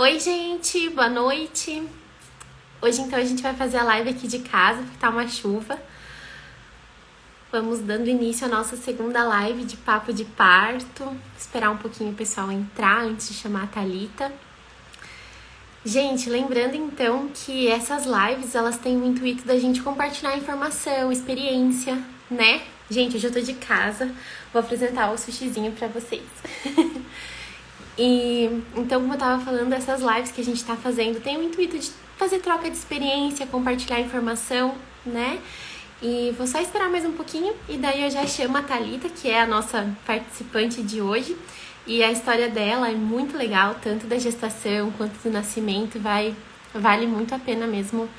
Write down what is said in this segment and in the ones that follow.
Oi, gente, boa noite. Hoje, então, a gente vai fazer a live aqui de casa, porque tá uma chuva. Vamos dando início à nossa segunda live de papo de parto. Esperar um pouquinho o pessoal entrar antes de chamar a Thalita. Gente, lembrando então que essas lives, elas têm o intuito da gente compartilhar informação, experiência, né? Gente, hoje eu tô de casa, vou apresentar o sushizinho pra vocês. E então, como eu tava falando, essas lives que a gente tá fazendo tem o intuito de fazer troca de experiência, compartilhar informação, né? E vou só esperar mais um pouquinho e daí eu já chamo a Thalita, que é a nossa participante de hoje. E a história dela é muito legal, tanto da gestação quanto do nascimento, vale muito a pena mesmo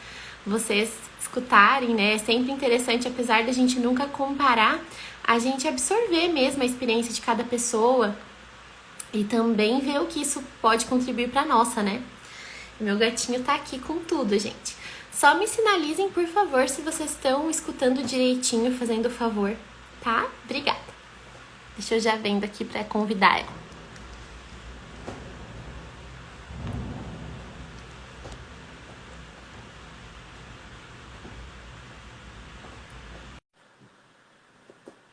vocês escutarem, né? É sempre interessante, apesar da gente nunca comparar, a gente absorver mesmo a experiência de cada pessoa e também ver o que isso pode contribuir para nossa, né? Meu gatinho tá aqui com tudo, gente. Só me sinalizem, por favor, se vocês estão escutando direitinho, fazendo o favor, tá? Obrigada. Deixa eu já vendo aqui para convidar ela.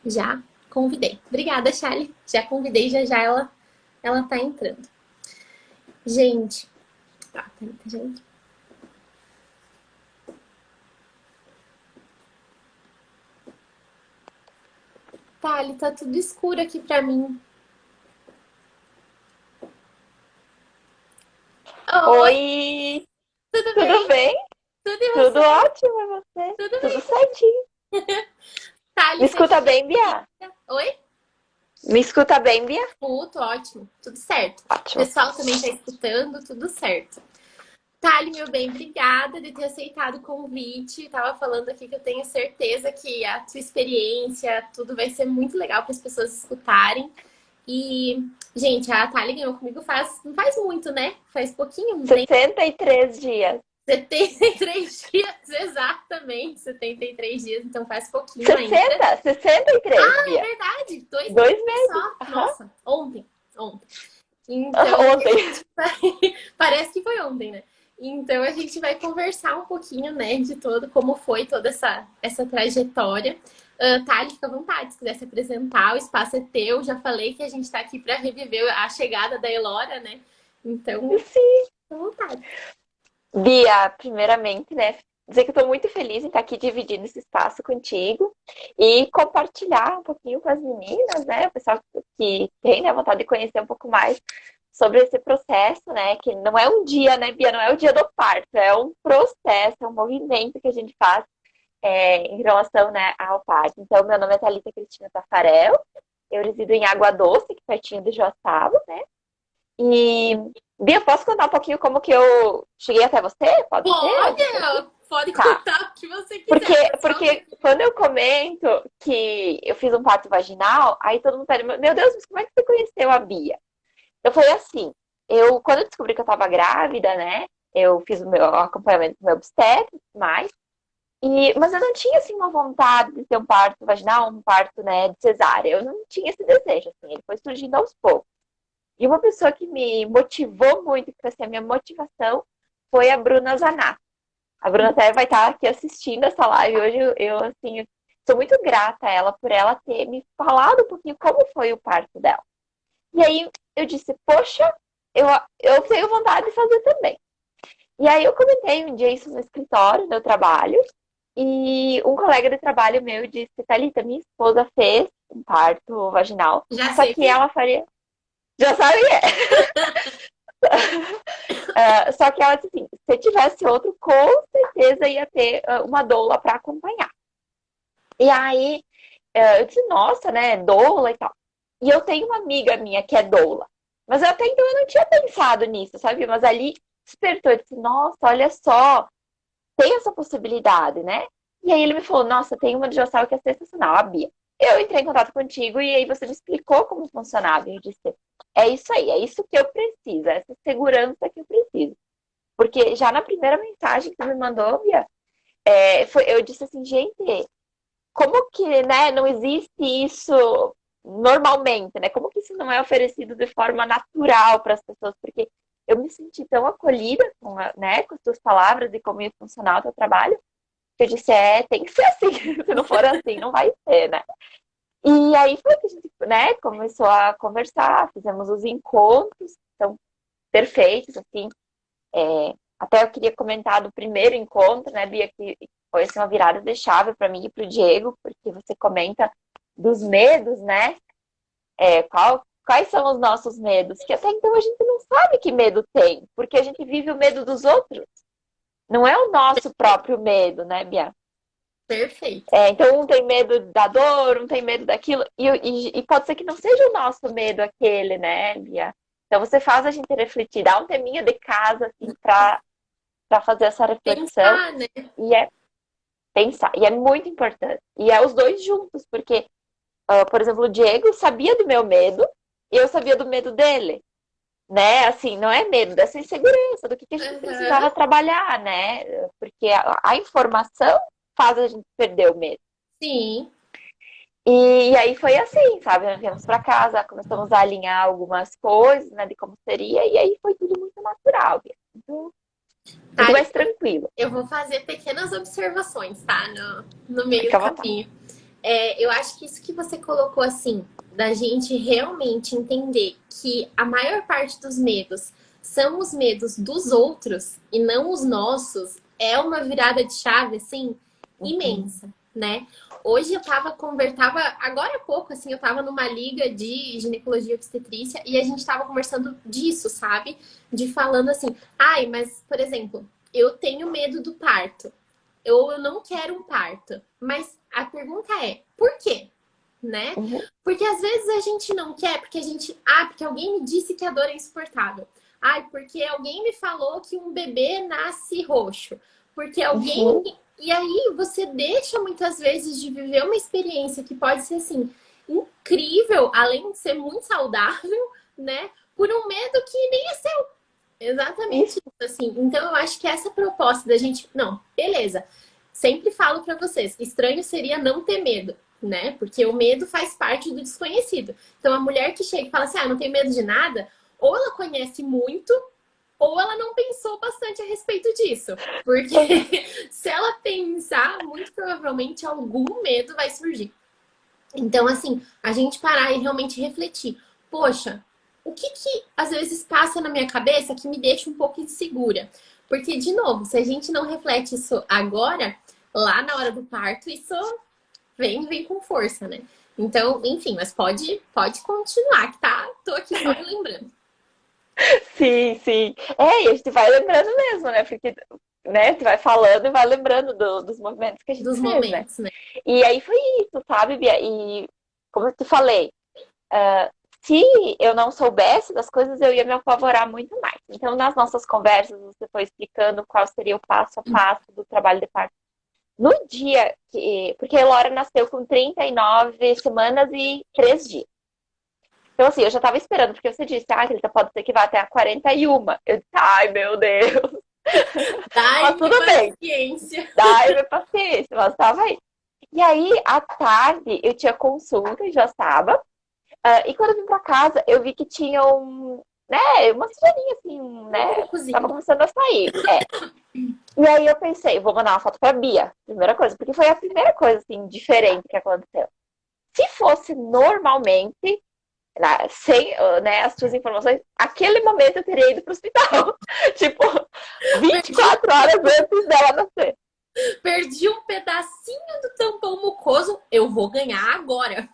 Já convidei. Obrigada, Charlie. Já convidei, já ela tá entrando. Gente, tá, gente. Tá tudo escuro aqui pra mim. Oi, Oi, tudo tudo bem? bem? Tudo e Tudo você? ótimo, e você? Tudo Tudo bem? certinho. Me Thali, escuta seja bem, Bia? bem-vinda. Oi? Me escuta bem, Bia? Tudo ótimo, tudo certo. O Ótimo. pessoal também tá escutando, tudo certo. Thali, meu bem, obrigada de ter aceitado o convite. Tava falando aqui que eu tenho certeza que a tua experiência, tudo vai ser muito legal para as pessoas escutarem. E, gente, a Thali ganhou comigo não faz muito, né? Faz pouquinho, não tem 63 dias. 73 dias, exatamente, 73 dias, então faz pouquinho ainda. 63, É Bia. verdade, 2 meses 2 meses. só. Aham. Nossa, ontem. Então, Ontem. parece que foi ontem, né? Então a gente vai conversar um pouquinho, né, de todo como foi toda essa trajetória. Thali, fica à vontade, se quiser se apresentar, o espaço é teu. Já falei que a gente está aqui para reviver a chegada da Elora, né? Então, Sim. fica à vontade. Bia, primeiramente, né? Dizer que eu estou muito feliz em estar aqui dividindo esse espaço contigo e compartilhar um pouquinho com as meninas, né? O pessoal que tem, né, vontade de conhecer um pouco mais sobre esse processo, né? Que não é um dia, né, Bia? Não é o dia do parto, é um processo, é um movimento que a gente faz em relação, né, ao parto. Então, meu nome é Thalita Cristina Tafarel, eu resido em Água Doce, aqui pertinho de Joaçaba, né? E, Bia, posso contar um pouquinho como que eu cheguei até você? Pode ser? A gente aqui? Pode Tá. contar o que você Porque, quiser, pessoal. porque quando eu comento que eu fiz um parto vaginal, aí todo mundo pergunta, meu Deus, mas como é que você conheceu a Bia? Eu falei assim, quando eu descobri que eu tava grávida, né? Eu fiz o meu acompanhamento do meu obstetra e tudo mais. Mas eu não tinha, assim, uma vontade de ter um parto vaginal, um parto, né, de cesárea. Eu não tinha esse desejo, assim. Ele foi surgindo aos poucos. E uma pessoa que me motivou muito, que foi assim, a minha motivação, foi a Bruna Zanato. A Bruna até vai estar aqui assistindo essa live hoje. Assim, sou muito grata a ela por ela ter me falado um pouquinho como foi o parto dela. E aí eu disse, poxa, eu tenho vontade de fazer também. E aí eu comentei um dia isso no escritório, no trabalho, e um colega de trabalho meu disse, Thalita, minha esposa fez um parto vaginal, Já só sei que quem é. ela faria. Já sabia? Só que ela disse assim, se tivesse outro, com certeza ia ter uma doula para acompanhar. E aí eu disse, nossa, né, doula e tal. E eu tenho uma amiga minha que é doula. Mas até então eu não tinha pensado nisso, sabe? Mas ali despertou, eu disse, nossa, olha só, tem essa possibilidade, né? E aí ele me falou, nossa, tem uma de Jossal que é sensacional, a Bia. Eu entrei em contato contigo e aí você me explicou como funcionava. E eu disse, é isso aí, é isso que eu preciso, é essa segurança que eu preciso. Porque já na primeira mensagem que você me mandou, Bia, eu disse assim, gente, como que, né, não existe isso normalmente, né? Como que isso não é oferecido de forma natural para as pessoas? Porque eu me senti tão acolhida né, com as tuas palavras e como ia funcionar o teu trabalho, que eu disse, tem que ser assim. Se não for assim, não vai ser, né? E aí foi que a gente, né, começou a conversar, fizemos os encontros, então, perfeitos, assim. Até eu queria comentar do primeiro encontro, né, Bia, que foi assim, uma virada de chave para mim e para o Diego, porque você comenta dos medos, né? Quais são os nossos medos? Que até então a gente não sabe que medo tem, porque a gente vive o medo dos outros. Não é o nosso próprio medo, né, Bia? Perfeito. Então um tem medo da dor, um tem medo daquilo, e pode ser que não seja o nosso medo aquele, né, Bia? Então você faz a gente refletir, dá um teminha de casa, assim, para fazer essa reflexão. Pensar, né? E é pensar. E é muito importante. E é os dois juntos, porque, por exemplo, o Diego sabia do meu medo e eu sabia do medo dele. Né? Assim, não é medo, dessa insegurança, do que a gente precisava trabalhar, né? Porque a informação faz a gente perder o medo. Sim. E aí foi assim, sabe? Nós viemos para casa, começamos a alinhar algumas coisas, né, de como seria, e aí foi tudo muito natural, muito mais tranquilo. Eu vou fazer pequenas observações, tá? No meio Fica do caminho. Eu acho que isso que você colocou, assim, da gente realmente entender que a maior parte dos medos são os medos dos outros e não os nossos, é uma virada de chave, assim, imensa, né? Hoje eu tava agora há pouco, assim, eu tava numa liga de ginecologia e obstetrícia e a gente tava conversando disso, sabe? De falando assim, mas, por exemplo, eu tenho medo do parto. Eu não quero um parto. Mas a pergunta é, por quê? Né? Porque às vezes a gente não quer, porque porque alguém me disse que a dor é insuportável. Porque alguém me falou que um bebê nasce roxo. Porque alguém... E aí você deixa muitas vezes de viver uma experiência que pode ser assim, incrível, além de ser muito saudável, né? Por um medo que nem é seu. Exatamente isso, assim. Então eu acho que essa proposta da gente, não, beleza. Sempre falo para vocês, estranho seria não ter medo, né? Porque o medo faz parte do desconhecido. Então a mulher que chega e fala assim, não tenho medo de nada, ou ela conhece muito, ou ela não pensou bastante a respeito disso. Porque se ela pensar, muito provavelmente algum medo vai surgir. Então, assim, a gente parar e realmente refletir. Poxa, o que às vezes passa na minha cabeça que me deixa um pouco insegura? Porque, de novo, se a gente não reflete isso agora, lá na hora do parto, isso vem com força, né? Então, enfim, mas pode continuar, que tô aqui só me lembrando. Sim, sim. E a gente vai lembrando mesmo, né? Porque, né, tu vai falando e vai lembrando dos movimentos que a gente Dos fez, momentos, né? E aí foi isso, sabe, Bia? E como eu te falei, se eu não soubesse das coisas, eu ia me apavorar muito mais. Então, nas nossas conversas, você foi explicando qual seria o passo a passo do trabalho de parto. No dia que... Porque a Laura nasceu com 39 semanas e 3 dias. Então, assim, eu já tava esperando, porque você disse, que pode ser que vá até a 41. Eu disse, ai, meu Deus. Mas tudo bem. Dai-me paciência, mas tava aí. E aí, à tarde, eu tinha consulta em Joaçaba. E quando eu vim pra casa, eu vi que tinha uma sireninha, assim, né? Tava começando a sair. E aí eu pensei, vou mandar uma foto pra Bia, primeira coisa, porque foi a primeira coisa, assim, diferente que aconteceu. Se fosse normalmente, sem, né, as suas informações, aquele momento eu teria ido pro hospital. Tipo, 24 horas antes dela nascer. Perdi um pedacinho do tampão mucoso, eu vou ganhar agora.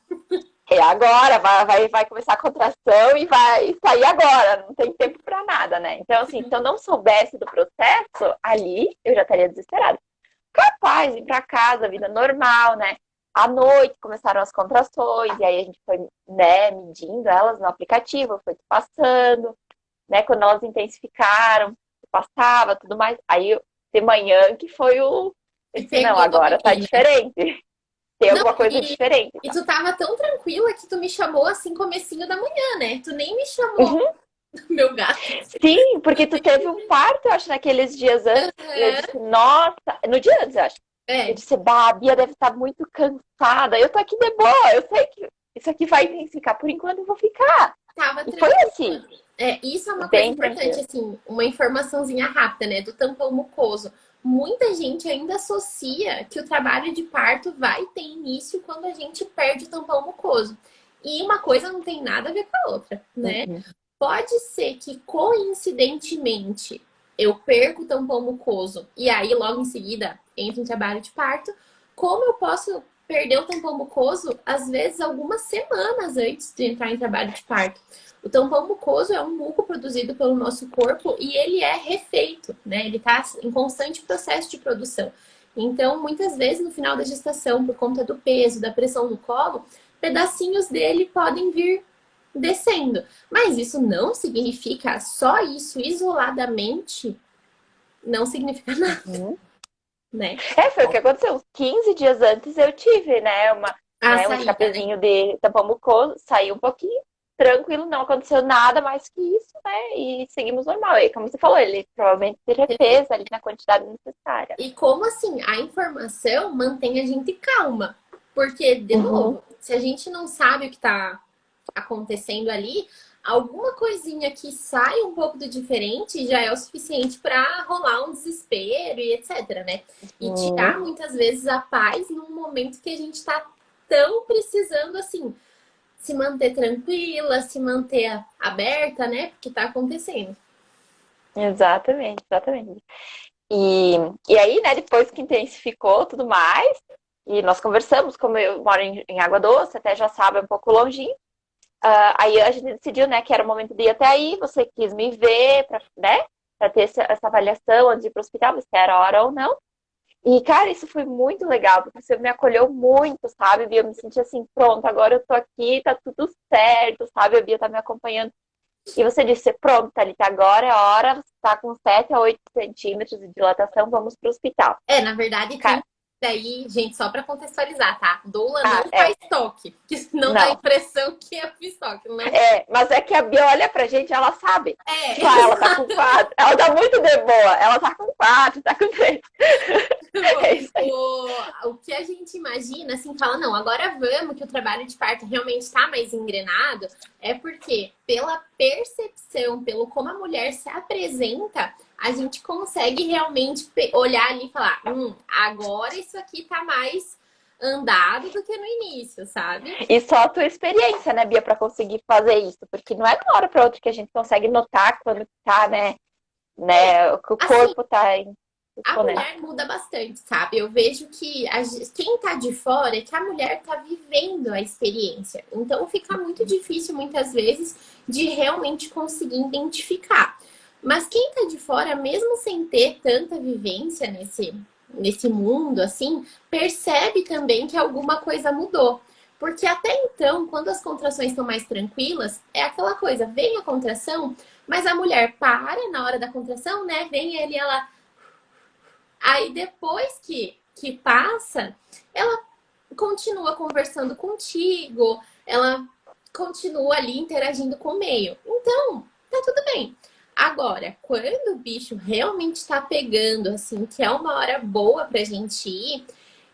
Agora, vai começar a contração e vai sair agora, não tem tempo pra nada, né? Então, assim, se eu não soubesse do processo, ali eu já estaria desesperada. Capaz, ir pra casa, vida normal, né? À noite começaram as contrações, e aí a gente foi, né, medindo elas no aplicativo, foi passando, né? Quando elas intensificaram, passava, tudo mais. Aí, de manhã, que foi o... Eu disse, não, agora tá diferente. Tem alguma coisa diferente. E tu tava tão tranquila que tu me chamou assim comecinho da manhã, né? Tu nem me chamou, meu gato. Sim, porque tu teve um parto, eu acho, naqueles dias antes. E eu disse, nossa, no dia antes, eu acho. Eu disse, a Bia deve estar muito cansada. Eu tô aqui de boa, eu sei que isso aqui vai intensificar. Por enquanto eu vou ficar. Tava e foi assim. Isso é uma coisa Bem importante, tranquilo. assim, uma informaçãozinha rápida, né, do tampão mucoso. Muita gente ainda associa que o trabalho de parto vai ter início quando a gente perde o tampão mucoso. E uma coisa não tem nada a ver com a outra, né? Uhum. Pode ser que coincidentemente eu perco o tampão mucoso e aí logo em seguida entro em trabalho de parto, como eu posso perder o tampão mucoso às vezes algumas semanas antes de entrar em trabalho de parto? O tampão mucoso é um muco produzido pelo nosso corpo e ele é refeito, né? Ele está em constante processo de produção. Então, muitas vezes no final da gestação, por conta do peso, da pressão no colo, pedacinhos dele podem vir descendo. Mas isso não significa, só isso isoladamente, não significa nada, Uhum. né? Foi o que aconteceu. Uns 15 dias antes eu tive, né, A um saída, né? escapezinho de tampão mucoso, saí um pouquinho, tranquilo, não aconteceu nada mais que isso, né, e seguimos normal. E como você falou, ele provavelmente se refez ali na quantidade necessária. E como assim? A informação mantém a gente calma. Porque, de Uhum. novo, se a gente não sabe o que está acontecendo ali, alguma coisinha que sai um pouco do diferente já é o suficiente para rolar um desespero e etc, né? E Uhum. tirar muitas vezes a paz num momento que a gente está tão precisando assim, se manter tranquila, se manter aberta, né? Porque tá acontecendo. Exatamente, exatamente. E, e aí, né, depois que intensificou tudo mais, e nós conversamos, como eu moro em Água Doce, até já sabe, é um pouco longinho. Aí a gente decidiu, né, que era o momento de ir até aí, você quis me ver, né, pra ter essa avaliação antes de ir pro hospital, se era hora ou não. E, cara, isso foi muito legal, porque você me acolheu muito, sabe, Bia? Eu me senti assim, pronto, agora eu tô aqui, tá tudo certo, sabe? A Bia tá me acompanhando. E você disse, pronto, Thalita, agora é a hora, você tá com 7 a 8 centímetros de dilatação, vamos pro hospital. Na verdade, Cara, tem daí, gente, só para contextualizar, tá? Doula não ah, faz é, toque, que não dá a não. impressão que é estoque, não. Mas é que a Bia olha pra gente, ela sabe. É, Tipo, ela tá com 4, ela tá muito de boa, ela tá com 4, tá com 3. É isso aí. o que a gente imagina, assim, fala, não, agora vamos, que o trabalho de parto realmente está mais engrenado, é porque, pela percepção, pelo como a mulher se apresenta, a gente consegue realmente olhar ali e falar, agora isso aqui tá mais andado do que no início, sabe? E só a tua experiência, né, Bia, pra conseguir fazer isso, porque não é de uma hora pra outra que a gente consegue notar quando tá, né, que o Assim, corpo tá a exponendo. mulher muda bastante, sabe? Eu vejo que quem tá de fora é que a mulher tá vivendo a experiência. Então fica muito difícil, muitas vezes, de realmente conseguir identificar. Mas quem tá de fora, mesmo sem ter tanta vivência nesse mundo, assim, percebe também que alguma coisa mudou. Porque até então, quando as contrações estão mais tranquilas, é aquela coisa, vem a contração, mas a mulher para na hora da contração, né? Vem ali, ela. Aí depois que passa, ela continua conversando contigo, ela continua ali interagindo com o meio. Então, tá tudo bem. Agora, quando o bicho realmente tá pegando, assim, que é uma hora boa pra gente ir,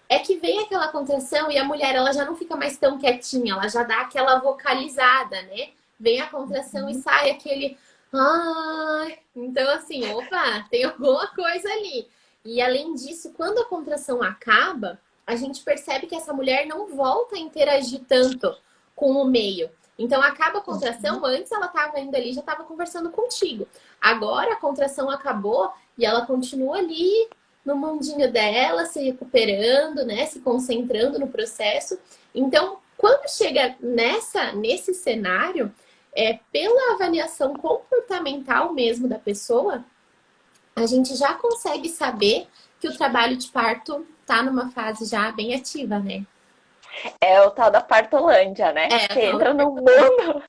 é que vem aquela contração e a mulher, ela já não fica mais tão quietinha, ela já dá aquela vocalizada, né? Vem a contração e sai aquele. Ai, então assim, opa, tem alguma coisa ali. E além disso, quando a contração acaba, a gente percebe que essa mulher não volta a interagir tanto com o meio. Então acaba a contração, antes ela estava indo ali, já estava conversando contigo. Agora a contração acabou e ela continua ali no mundinho dela, se recuperando, né, se concentrando no processo. Então, quando chega nesse cenário, pela avaliação comportamental mesmo da pessoa, a gente já consegue saber que o trabalho de parto tá numa fase já bem ativa, né? É o tal da partolândia, né? É, Você entra no mundo.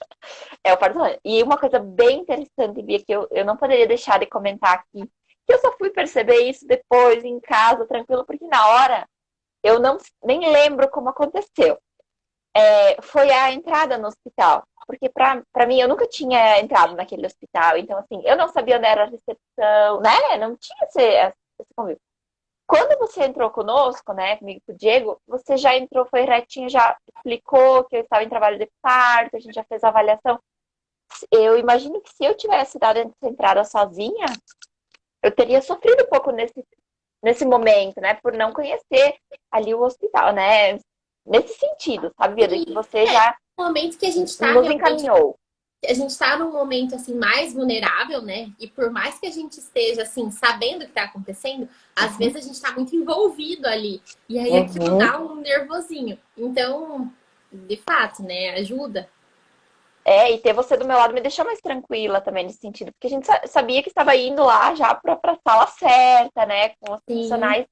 É o partolândia. E uma coisa bem interessante, Bia, que eu não poderia deixar de comentar aqui, que eu só fui perceber isso depois, em casa, tranquilo, porque na hora eu não nem lembro como aconteceu. Foi a entrada no hospital. Porque pra mim, eu nunca tinha entrado naquele hospital. Então, assim, eu não sabia onde era a recepção, né? Não tinha esse convívio. Quando você entrou conosco, né, comigo e com o Diego, você já entrou, foi retinho, já explicou que eu estava em trabalho de parto, a gente já fez a avaliação. eu imagino que se eu tivesse dado essa entrada sozinha, eu teria sofrido um pouco nesse momento, né? Por não conhecer ali o hospital, né? Nesse sentido, sabe, de que Sim, você já no momento que a gente tá nos realmente, encaminhou. a gente tá num momento assim mais vulnerável, né? E por mais que a gente esteja assim sabendo o que tá acontecendo, às Uhum. vezes a gente tá muito envolvido ali. E aí aquilo Uhum. dá um nervosinho. Então, de fato, né, ajuda. É, e ter você do meu lado me deixou mais tranquila também nesse sentido, porque a gente sabia que estava indo lá já para a sala certa, né? Com os Sim. profissionais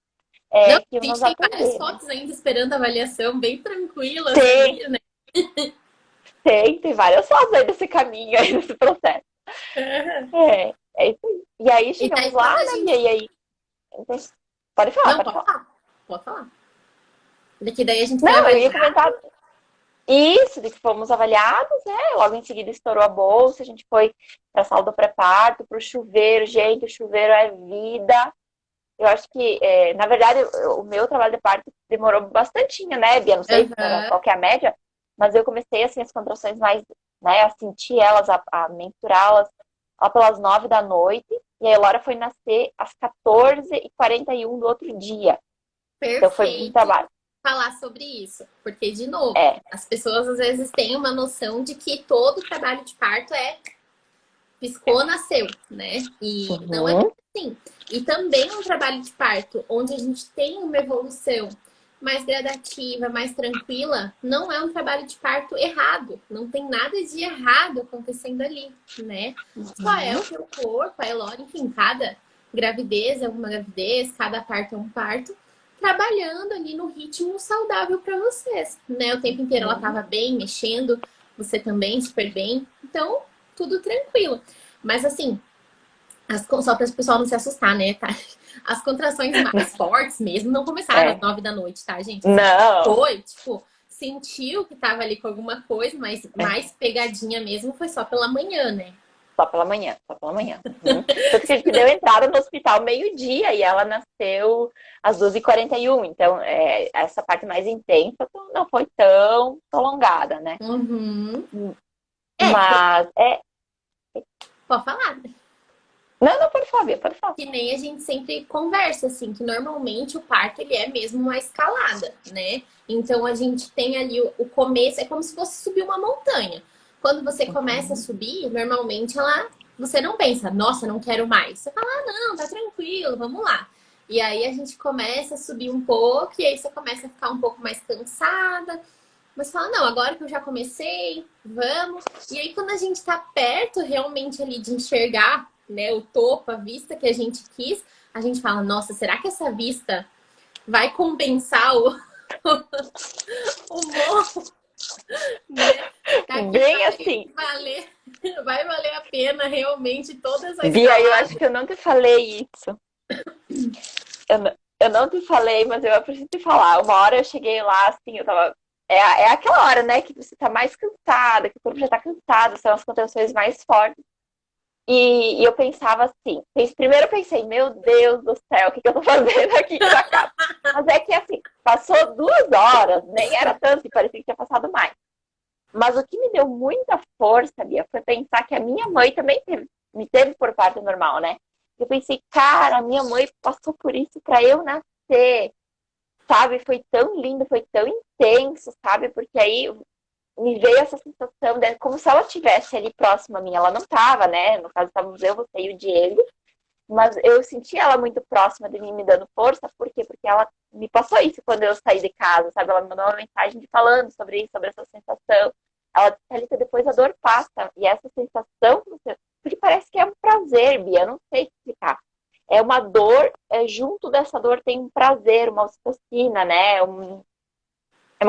Não, que iam a gente nos tem várias atender, né? fotos ainda esperando a avaliação, bem tranquilas Tem, ali, né? tem várias fotos aí desse caminho, aí desse processo. É isso aí. E aí E chegamos daí lá, quando a né? gente. E aí. Pode falar, Não, pode pode falar. falar. Pode falar. Daqui daí a gente foi Não, eu ia avaliar. comentar isso, de que fomos avaliados, né? Logo em seguida estourou a bolsa, a gente foi para a sala do pré-parto, para o chuveiro. Gente, o chuveiro é vida. Eu acho que, na verdade, o meu trabalho de parto demorou bastantinho, né, Bia? Não sei Aham. qual que é a média, mas eu comecei, assim, as contrações mais, né, a sentir elas, a mensurá-las lá pelas 9 da noite, e aí a Laura foi nascer às 14h41 do outro dia. Então foi um Perfeito trabalho. falar sobre isso. Porque, de novo, É. as pessoas às vezes têm uma noção de que todo trabalho de parto é piscou, nasceu, né? E não é bem Uhum. assim. E também um trabalho de parto onde a gente tem uma evolução mais gradativa, mais tranquila, não é um trabalho de parto errado. Não tem nada de errado acontecendo ali, né? Só é Uhum. o teu corpo, a Elora, enfim, cada gravidez é uma gravidez, cada parto é um parto, trabalhando ali no ritmo saudável para vocês, né? O tempo inteiro ela Uhum. estava bem, mexendo, você também super bem. Então, tudo tranquilo. Mas assim, só para o pessoal não se assustar, né, tá? As contrações mais fortes mesmo não começaram às É. 9 da noite, tá, gente? Assim, Não. foi, tipo, sentiu que tava ali com alguma coisa, mas É. mais pegadinha mesmo foi só pela manhã, né? Só pela manhã, só pela manhã. Uhum. Tanto que a gente deu entrada no hospital meio-dia e ela nasceu às 12h41. Então, essa parte mais intensa não foi tão prolongada, né? Uhum. É, Mas, pode falar, né? não, não, pode falar, Bia, pode falar. Que nem a gente sempre conversa, assim, que normalmente o parto ele é mesmo uma escalada, né? Então a gente tem ali o começo, é como se fosse subir uma montanha. Quando você começa a Uhum. subir, normalmente você não pensa, nossa, não quero mais. Você fala, ah, não, tá tranquilo, vamos lá. E aí a gente começa a subir um pouco, e aí você começa a ficar um pouco mais cansada. Mas fala, não, agora que eu já comecei, vamos. E aí, quando a gente tá perto realmente ali de enxergar, né, o topo, a vista que a gente quis, a gente fala, nossa, será que essa vista vai compensar o morro, né? Será que Bem assim, valer, vai valer a pena realmente toda essa Bia, eu acho escalada? que eu não te falei isso. Eu não te falei, mas eu preciso te falar. Uma hora eu cheguei lá, assim, eu tava. É aquela hora, né, que você tá mais cansada, que o corpo já tá cansado, são as contrações mais fortes. E eu pensava assim, primeiro eu pensei, meu Deus do céu, o que eu tô fazendo aqui pra cá? Mas é que assim, passou 2 horas, nem era tanto, e parecia que tinha passado mais. Mas o que me deu muita força, Bia, foi pensar que a minha mãe também me teve por parto normal, né? Eu pensei, cara, minha mãe passou por isso pra eu nascer, sabe? Foi tão lindo, foi tão intenso, sabe? Porque aí me veio essa sensação de como se ela estivesse ali próxima a mim. Ela não estava, né? No caso, estávamos eu, você e o Diego. Mas eu senti ela muito próxima de mim, me dando força. Por quê? Porque ela me passou isso quando eu saí de casa, sabe? Ela me mandou uma mensagem falando sobre isso, sobre essa sensação. Ela disse, Thalita, depois a dor passa. E essa sensação, porque parece que é um prazer, Bia, eu não sei explicar. É uma dor, junto dessa dor tem um prazer, uma ocitocina, né? É uma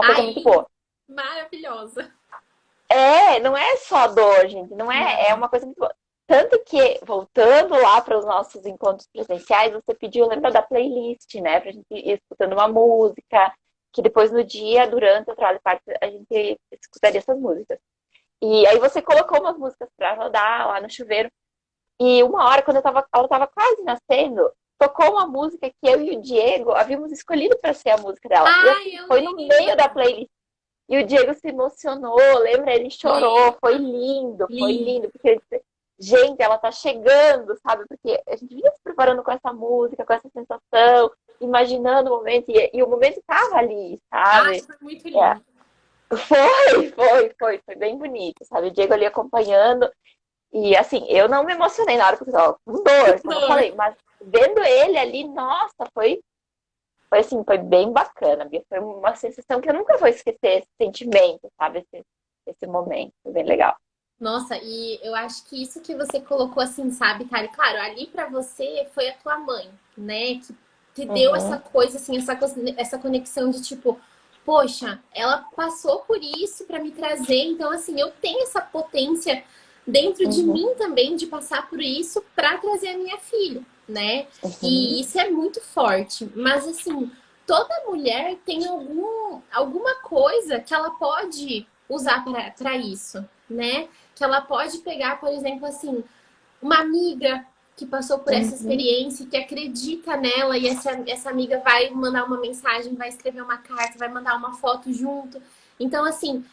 coisa muito Ai, boa. maravilhosa. Não é só dor, gente, não é, é Não. uma coisa muito boa. Tanto que, voltando lá para os nossos encontros presenciais, você pediu, lembra da playlist, né? Pra gente ir escutando uma música, que depois no dia, durante o trabalho de parto, a gente escutaria essas músicas. E aí você colocou umas músicas para rodar lá no chuveiro. E uma hora, quando ela tava quase nascendo, tocou uma música que eu e o Diego havíamos escolhido para ser a música dela. E Ai, assim, eu foi no meio da lembro. playlist. E o Diego se emocionou, lembra? Ele chorou, foi Lindo. lindo, porque ele disse, gente, ela tá chegando, sabe? Porque a gente vinha se preparando com essa música, com essa sensação, imaginando o momento, e o momento tava ali, Ai, sabe? foi muito É, lindo. foi bem bonito, sabe? O Diego ali acompanhando, e assim, eu não me emocionei na hora que eu tava com dor, como eu Dor. falei, mas vendo ele ali, nossa, foi assim, foi bem bacana, Bia. Foi uma sensação que eu nunca vou esquecer, esse sentimento, sabe? Esse momento, foi bem legal. Nossa, e eu acho que isso que você colocou assim, sabe, Kari? Claro, ali pra você foi a tua mãe, né? Que te deu essa Uhum, coisa, assim, essa conexão de tipo, poxa, ela passou por isso pra me trazer, então, assim, eu tenho essa potência dentro de uhum, mim também de passar por isso pra trazer a minha filha, né? uhum, E isso é muito forte, mas assim, toda mulher tem alguma coisa que ela pode usar para isso, né? Que ela pode pegar, por exemplo, assim, uma amiga que passou por essa uhum, experiência, que acredita nela e essa amiga vai mandar uma mensagem, vai escrever uma carta, vai mandar uma foto junto. Então, assim,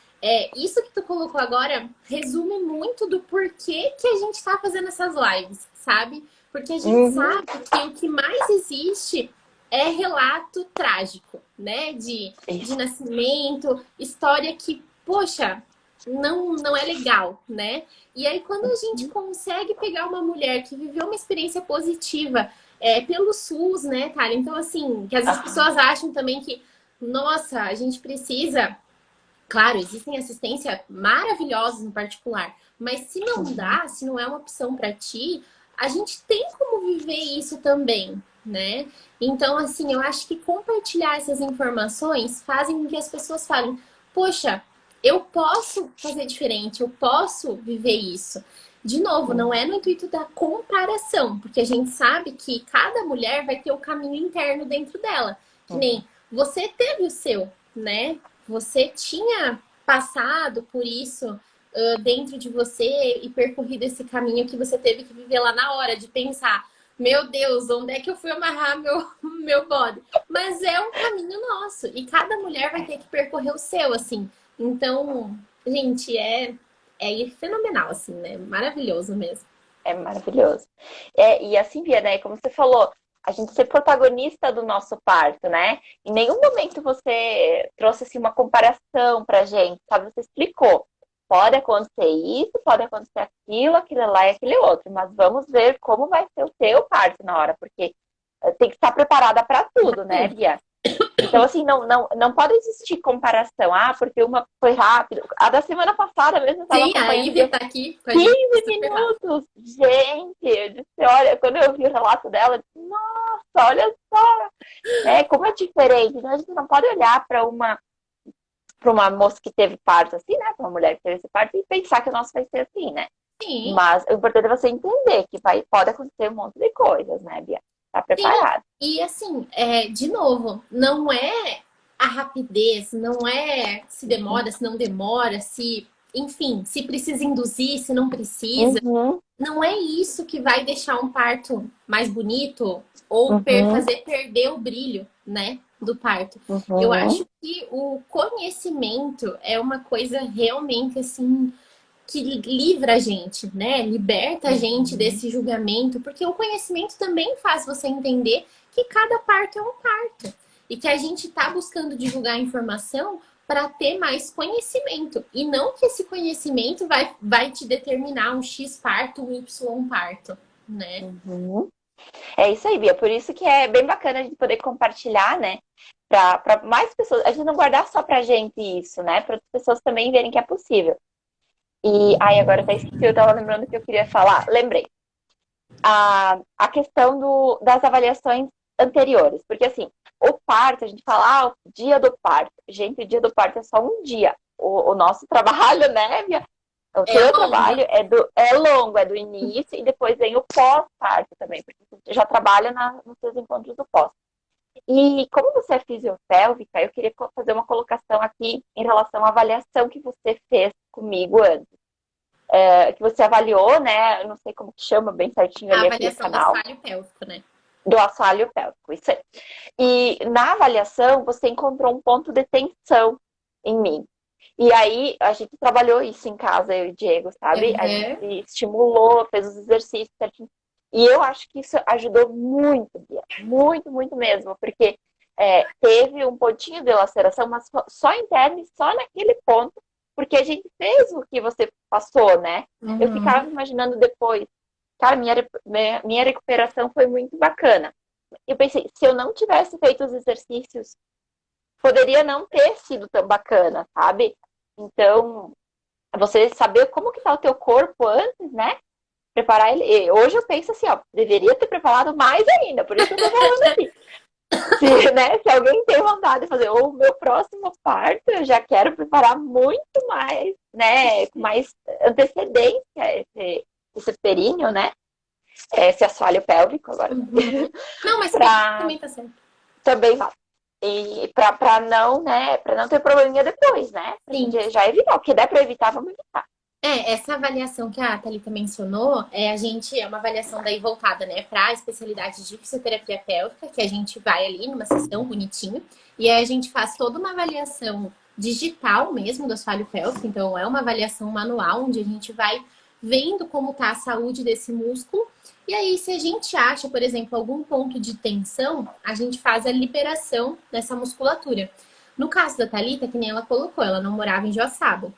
isso que tu colocou agora resume muito do porquê que a gente está fazendo essas lives, sabe? Porque a gente uhum. sabe que o que mais existe é relato trágico, né? De Isso. nascimento, história que, poxa, não é legal, né? E aí, quando a gente Uhum, consegue pegar uma mulher que viveu uma experiência positiva pelo SUS, né, Thalia? Então, assim, que às vezes as aham, pessoas acham também que, nossa, a gente precisa. Claro, existem assistência maravilhosas no particular, mas se não uhum, dá, se não é uma opção para ti, a gente tem como viver isso também, né? Então, assim, eu acho que compartilhar essas informações fazem com que as pessoas falem: poxa, eu posso fazer diferente, eu posso viver isso. De novo, não é no intuito da comparação, porque a gente sabe que cada mulher vai ter o caminho interno dentro dela. Que uhum, nem você teve o seu, né? Você tinha passado por isso dentro de você e percorrido esse caminho que você teve que viver lá na hora, de pensar, meu Deus, onde é que eu fui amarrar meu bode? Mas é um caminho nosso e cada mulher vai ter que percorrer o seu, assim. Então, gente, é fenomenal, assim, né? Maravilhoso mesmo. é maravilhoso. E assim, Bia, né? Como você falou, a gente ser protagonista do nosso parto, né? Em nenhum momento você trouxe assim, uma comparação pra gente, sabe? Você explicou. Pode acontecer isso, pode acontecer aquilo, aquilo lá e aquele outro, mas vamos ver como vai ser o teu parto na hora, porque tem que estar preparada para tudo, né, Tudo. Bia? Então, assim, não pode existir comparação. Ah, porque uma foi rápido. A da semana passada mesmo eu estava Sim, a acompanhando Ivy tá aqui com a gente 15 super rápido. minutos. Gente, eu disse, olha, quando eu vi o relato dela, eu disse, nossa, olha só, como é diferente. Então, a gente não pode olhar para uma moça que teve parto assim, né? Para uma mulher que teve esse parto e pensar que o nosso vai ser assim, né? Sim, Mas o importante é você entender que pode acontecer um monte de coisas, né, Bia? Tá sim, preparado. e assim, de novo, não é a rapidez, não é se demora, se não demora, se, enfim, se precisa induzir, se não precisa. Uhum, Não é isso que vai deixar um parto mais bonito ou uhum, fazer perder o brilho, né, do parto. Eu uhum, acho que o conhecimento é uma coisa realmente assim que livra a gente, né? Liberta a gente uhum. desse julgamento, porque o conhecimento também faz você entender que cada parto é um parto e que a gente está buscando divulgar informação para ter mais conhecimento e não que esse conhecimento vai te determinar um X parto, um Y parto, né? Uhum. É isso aí, Bia. Por isso que é bem bacana a gente poder compartilhar, né? Para mais pessoas. A gente não guardar só pra gente isso, né? Para outras pessoas também verem que é possível. E aí, agora até esqueci, eu tava lembrando que eu queria falar. Lembrei. A questão das avaliações anteriores. Porque assim, o parto, a gente fala, o dia do parto. Gente, o dia do parto é só um dia. O nosso trabalho, né, Bia? O É teu longo. trabalho é longo, é do início e depois vem o pós-parto também, porque você já trabalha nos seus encontros do pós. E como você é fisiopélvica, eu queria fazer uma colocação aqui em relação à avaliação que você fez comigo antes. Que você avaliou, né? Eu não sei como que chama bem certinho A ali aquele avaliação do canal, assoalho pélvico, né? do assoalho pélvico, isso aí. E na avaliação, você encontrou um ponto de tensão em mim. E aí a gente trabalhou isso em casa, eu e o Diego, sabe? A gente Uhum. estimulou, fez os exercícios certinho. E eu acho que isso ajudou muito, Bia. Muito, muito mesmo. Porque teve um pontinho de laceração, mas só interno e só naquele ponto, porque a gente fez o que você passou, né? Eu ficava Uhum. imaginando depois. Cara, minha recuperação foi muito bacana. Eu pensei, se eu não tivesse feito os exercícios, poderia não ter sido tão bacana, sabe? Então, você saber como que tá o teu corpo antes, né? Preparar ele. E hoje eu penso assim, ó, deveria ter preparado mais ainda, por isso que eu tô falando aqui. Se, né, se alguém tem vontade de fazer o meu próximo parto, eu já quero preparar muito mais, né? Com mais antecedência esse períneo, né? Esse assoalho pélvico agora. Uhum. Não, mas Pra também tá certo. também vale. E pra não, né, pra não ter probleminha depois, né? Pra Sim. gente já evitar. O que der pra evitar, vamos evitar. Essa avaliação que a Thalita mencionou, é uma avaliação daí voltada, né, para a especialidade de fisioterapia pélvica, que a gente vai ali numa sessão bonitinho, e aí a gente faz toda uma avaliação digital mesmo do assoalho pélvico, então é uma avaliação manual, onde a gente vai vendo como tá a saúde desse músculo, e aí se a gente acha, por exemplo, algum ponto de tensão, a gente faz a liberação dessa musculatura. No caso da Thalita, que nem ela colocou, ela não morava em Joaçaba.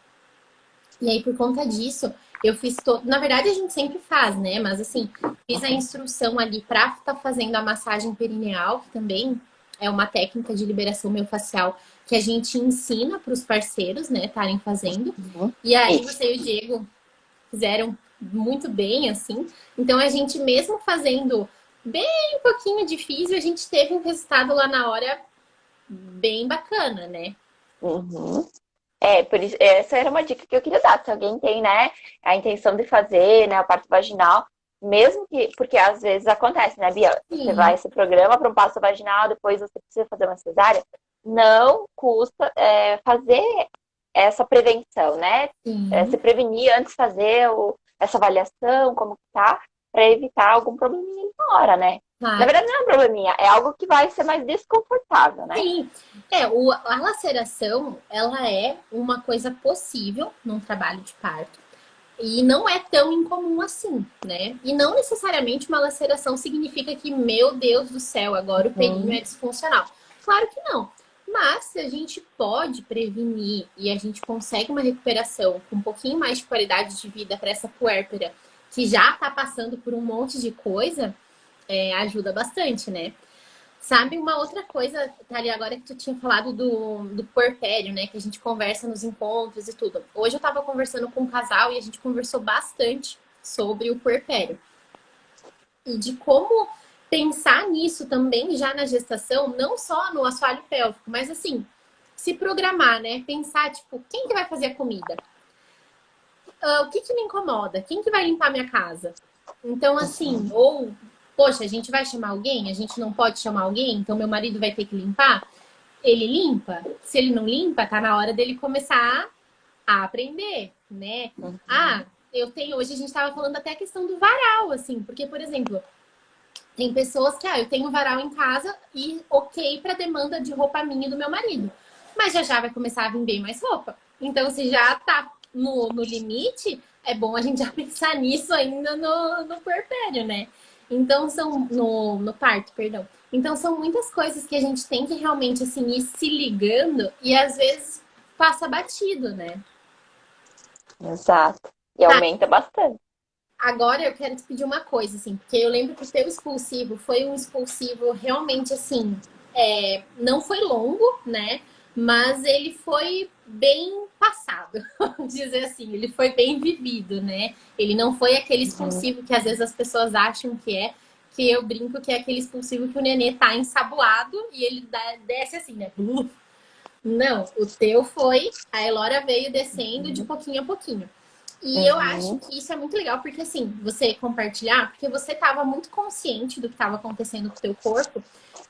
E aí, por conta disso, eu fiz todo. Na verdade, a gente sempre faz, né? Mas assim, fiz a instrução ali para estar fazendo a massagem perineal, que também é uma técnica de liberação miofascial que a gente ensina para os parceiros, né, estarem fazendo. Uhum. E aí, Isso. você e o Diego fizeram muito bem, assim. Então, a gente, mesmo fazendo bem um pouquinho de físio, a gente teve um resultado lá na hora bem bacana, né? Uhum. Por isso, essa era uma dica que eu queria dar. Se alguém tem, né, a intenção de fazer, né, a parte vaginal, mesmo que, porque às vezes acontece, né, Bia? Você vai, Sim, se programa para um passo vaginal, depois você precisa fazer uma cesárea. Não custa fazer essa prevenção, né? Se sim. prevenir antes de fazer essa avaliação, como que tá, para evitar algum probleminha na hora, né? Na Claro. verdade, não é um probleminha, é algo que vai ser mais desconfortável, né? Sim, a laceração, ela é uma coisa possível num trabalho de parto. E não é tão incomum assim, né? E não necessariamente uma laceração significa que, meu Deus do céu, agora o pelinho é Uhum. disfuncional. Claro que não. Mas se a gente pode prevenir e a gente consegue uma recuperação com um pouquinho mais de qualidade de vida para essa puérpera que já está passando por um monte de coisa, ajuda bastante, né? Sabe uma outra coisa, Thalia, agora que tu tinha falado do puerpério, né? Que a gente conversa nos encontros e tudo. Hoje eu tava conversando com um casal e a gente conversou bastante sobre o puerpério. E de como pensar nisso também já na gestação, não só no assoalho pélvico, mas assim, se programar, né? Pensar, tipo, quem que vai fazer a comida? O que que me incomoda? Quem que vai limpar minha casa? Então, assim, ou, poxa, a gente vai chamar alguém? A gente não pode chamar alguém? Então, meu marido vai ter que limpar? Ele limpa? Se ele não limpa, tá na hora dele começar a aprender, né? Uhum. Ah, hoje a gente tava falando até a questão do varal, assim, porque, por exemplo, tem pessoas que, eu tenho varal em casa e ok pra demanda de roupa minha e do meu marido. Mas já já vai começar a vir bem mais roupa. Então, se já tá no limite, é bom a gente já pensar nisso ainda no puerpério, né? Então, no parto, perdão. Então, são muitas coisas que a gente tem que realmente, assim, ir se ligando e às vezes passa batido, né? Exato. E Tá, aumenta bastante. agora eu quero te pedir uma coisa, assim, porque eu lembro que o teu expulsivo foi um expulsivo realmente, assim, não foi longo, né? Mas ele foi bem passado, vamos dizer assim, ele foi bem vivido, né? Ele não foi aquele Uhum. expulsivo que às vezes as pessoas acham que eu brinco que é aquele expulsivo que o nenê tá ensaboado e ele desce assim, né? Não, o teu foi, a Elora veio descendo de Uhum. pouquinho a pouquinho. E eu acho Uhum. que isso é muito legal, porque assim, você compartilhar, porque você estava muito consciente do que estava acontecendo com o teu corpo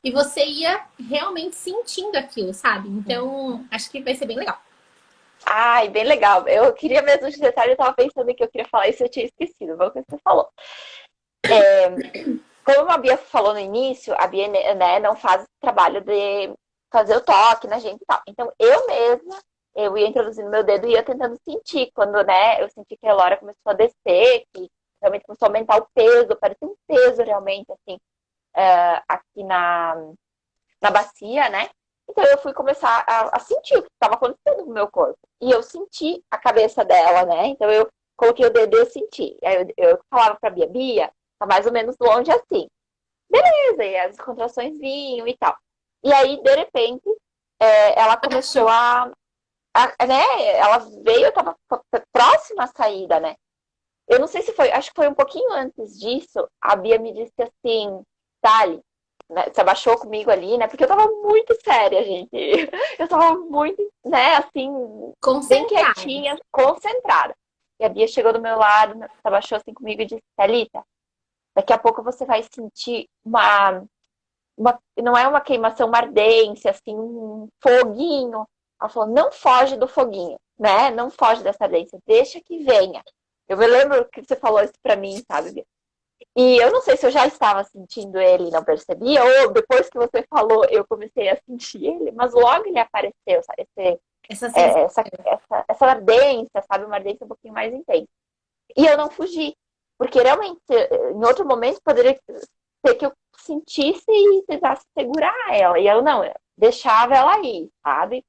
e você ia realmente sentindo aquilo, sabe? Então, acho que vai ser bem legal. Ai, bem legal. Eu queria mesmo esse detalhe, eu tava pensando que eu queria falar isso, eu tinha esquecido. Vamos ver o que você falou. Como a Bia falou no início, a Bia, né, não faz esse trabalho de fazer o toque na gente e tal. Então, eu mesma, eu ia introduzindo meu dedo e ia tentando sentir. Quando, né, eu senti que a Elora começou a descer, que realmente começou a aumentar o peso, parecia um peso realmente, assim, aqui na bacia, né? Então eu fui começar a sentir o que estava acontecendo no meu corpo. E eu senti a cabeça dela, né? Então eu coloquei o dedo e eu senti. Aí eu falava pra Bia, Bia, tá mais ou menos longe assim. Beleza, e as contrações vinham e tal. E aí, de repente, ela começou né? Ela veio, eu tava próxima à saída, né? Eu não sei se foi, acho que foi um pouquinho antes disso, a Bia me disse assim, Thali, né, se abaixou comigo ali, né? Porque eu tava muito séria, gente. Eu tava muito, né, assim, bem Concentrada. quietinha, concentrada. E a Bia chegou do meu lado, se abaixou assim comigo e disse, Thalita, daqui a pouco você vai sentir não é uma queimação, uma ardência, assim, um foguinho. Ela falou, não foge do foguinho, né? Não foge dessa ardência, deixa que venha. Eu me lembro que você falou isso pra mim, sabe, Bia? E eu não sei se eu já estava sentindo ele e não percebia, ou depois que você falou, eu comecei a sentir ele, mas logo ele apareceu, sabe? Essa sensação. Essa ardência, sabe? Uma ardência um pouquinho mais intensa. E eu não fugi, porque realmente, em outro momento, poderia ser que eu sentisse e tentasse segurar ela. E eu não, eu deixava ela aí, sabe?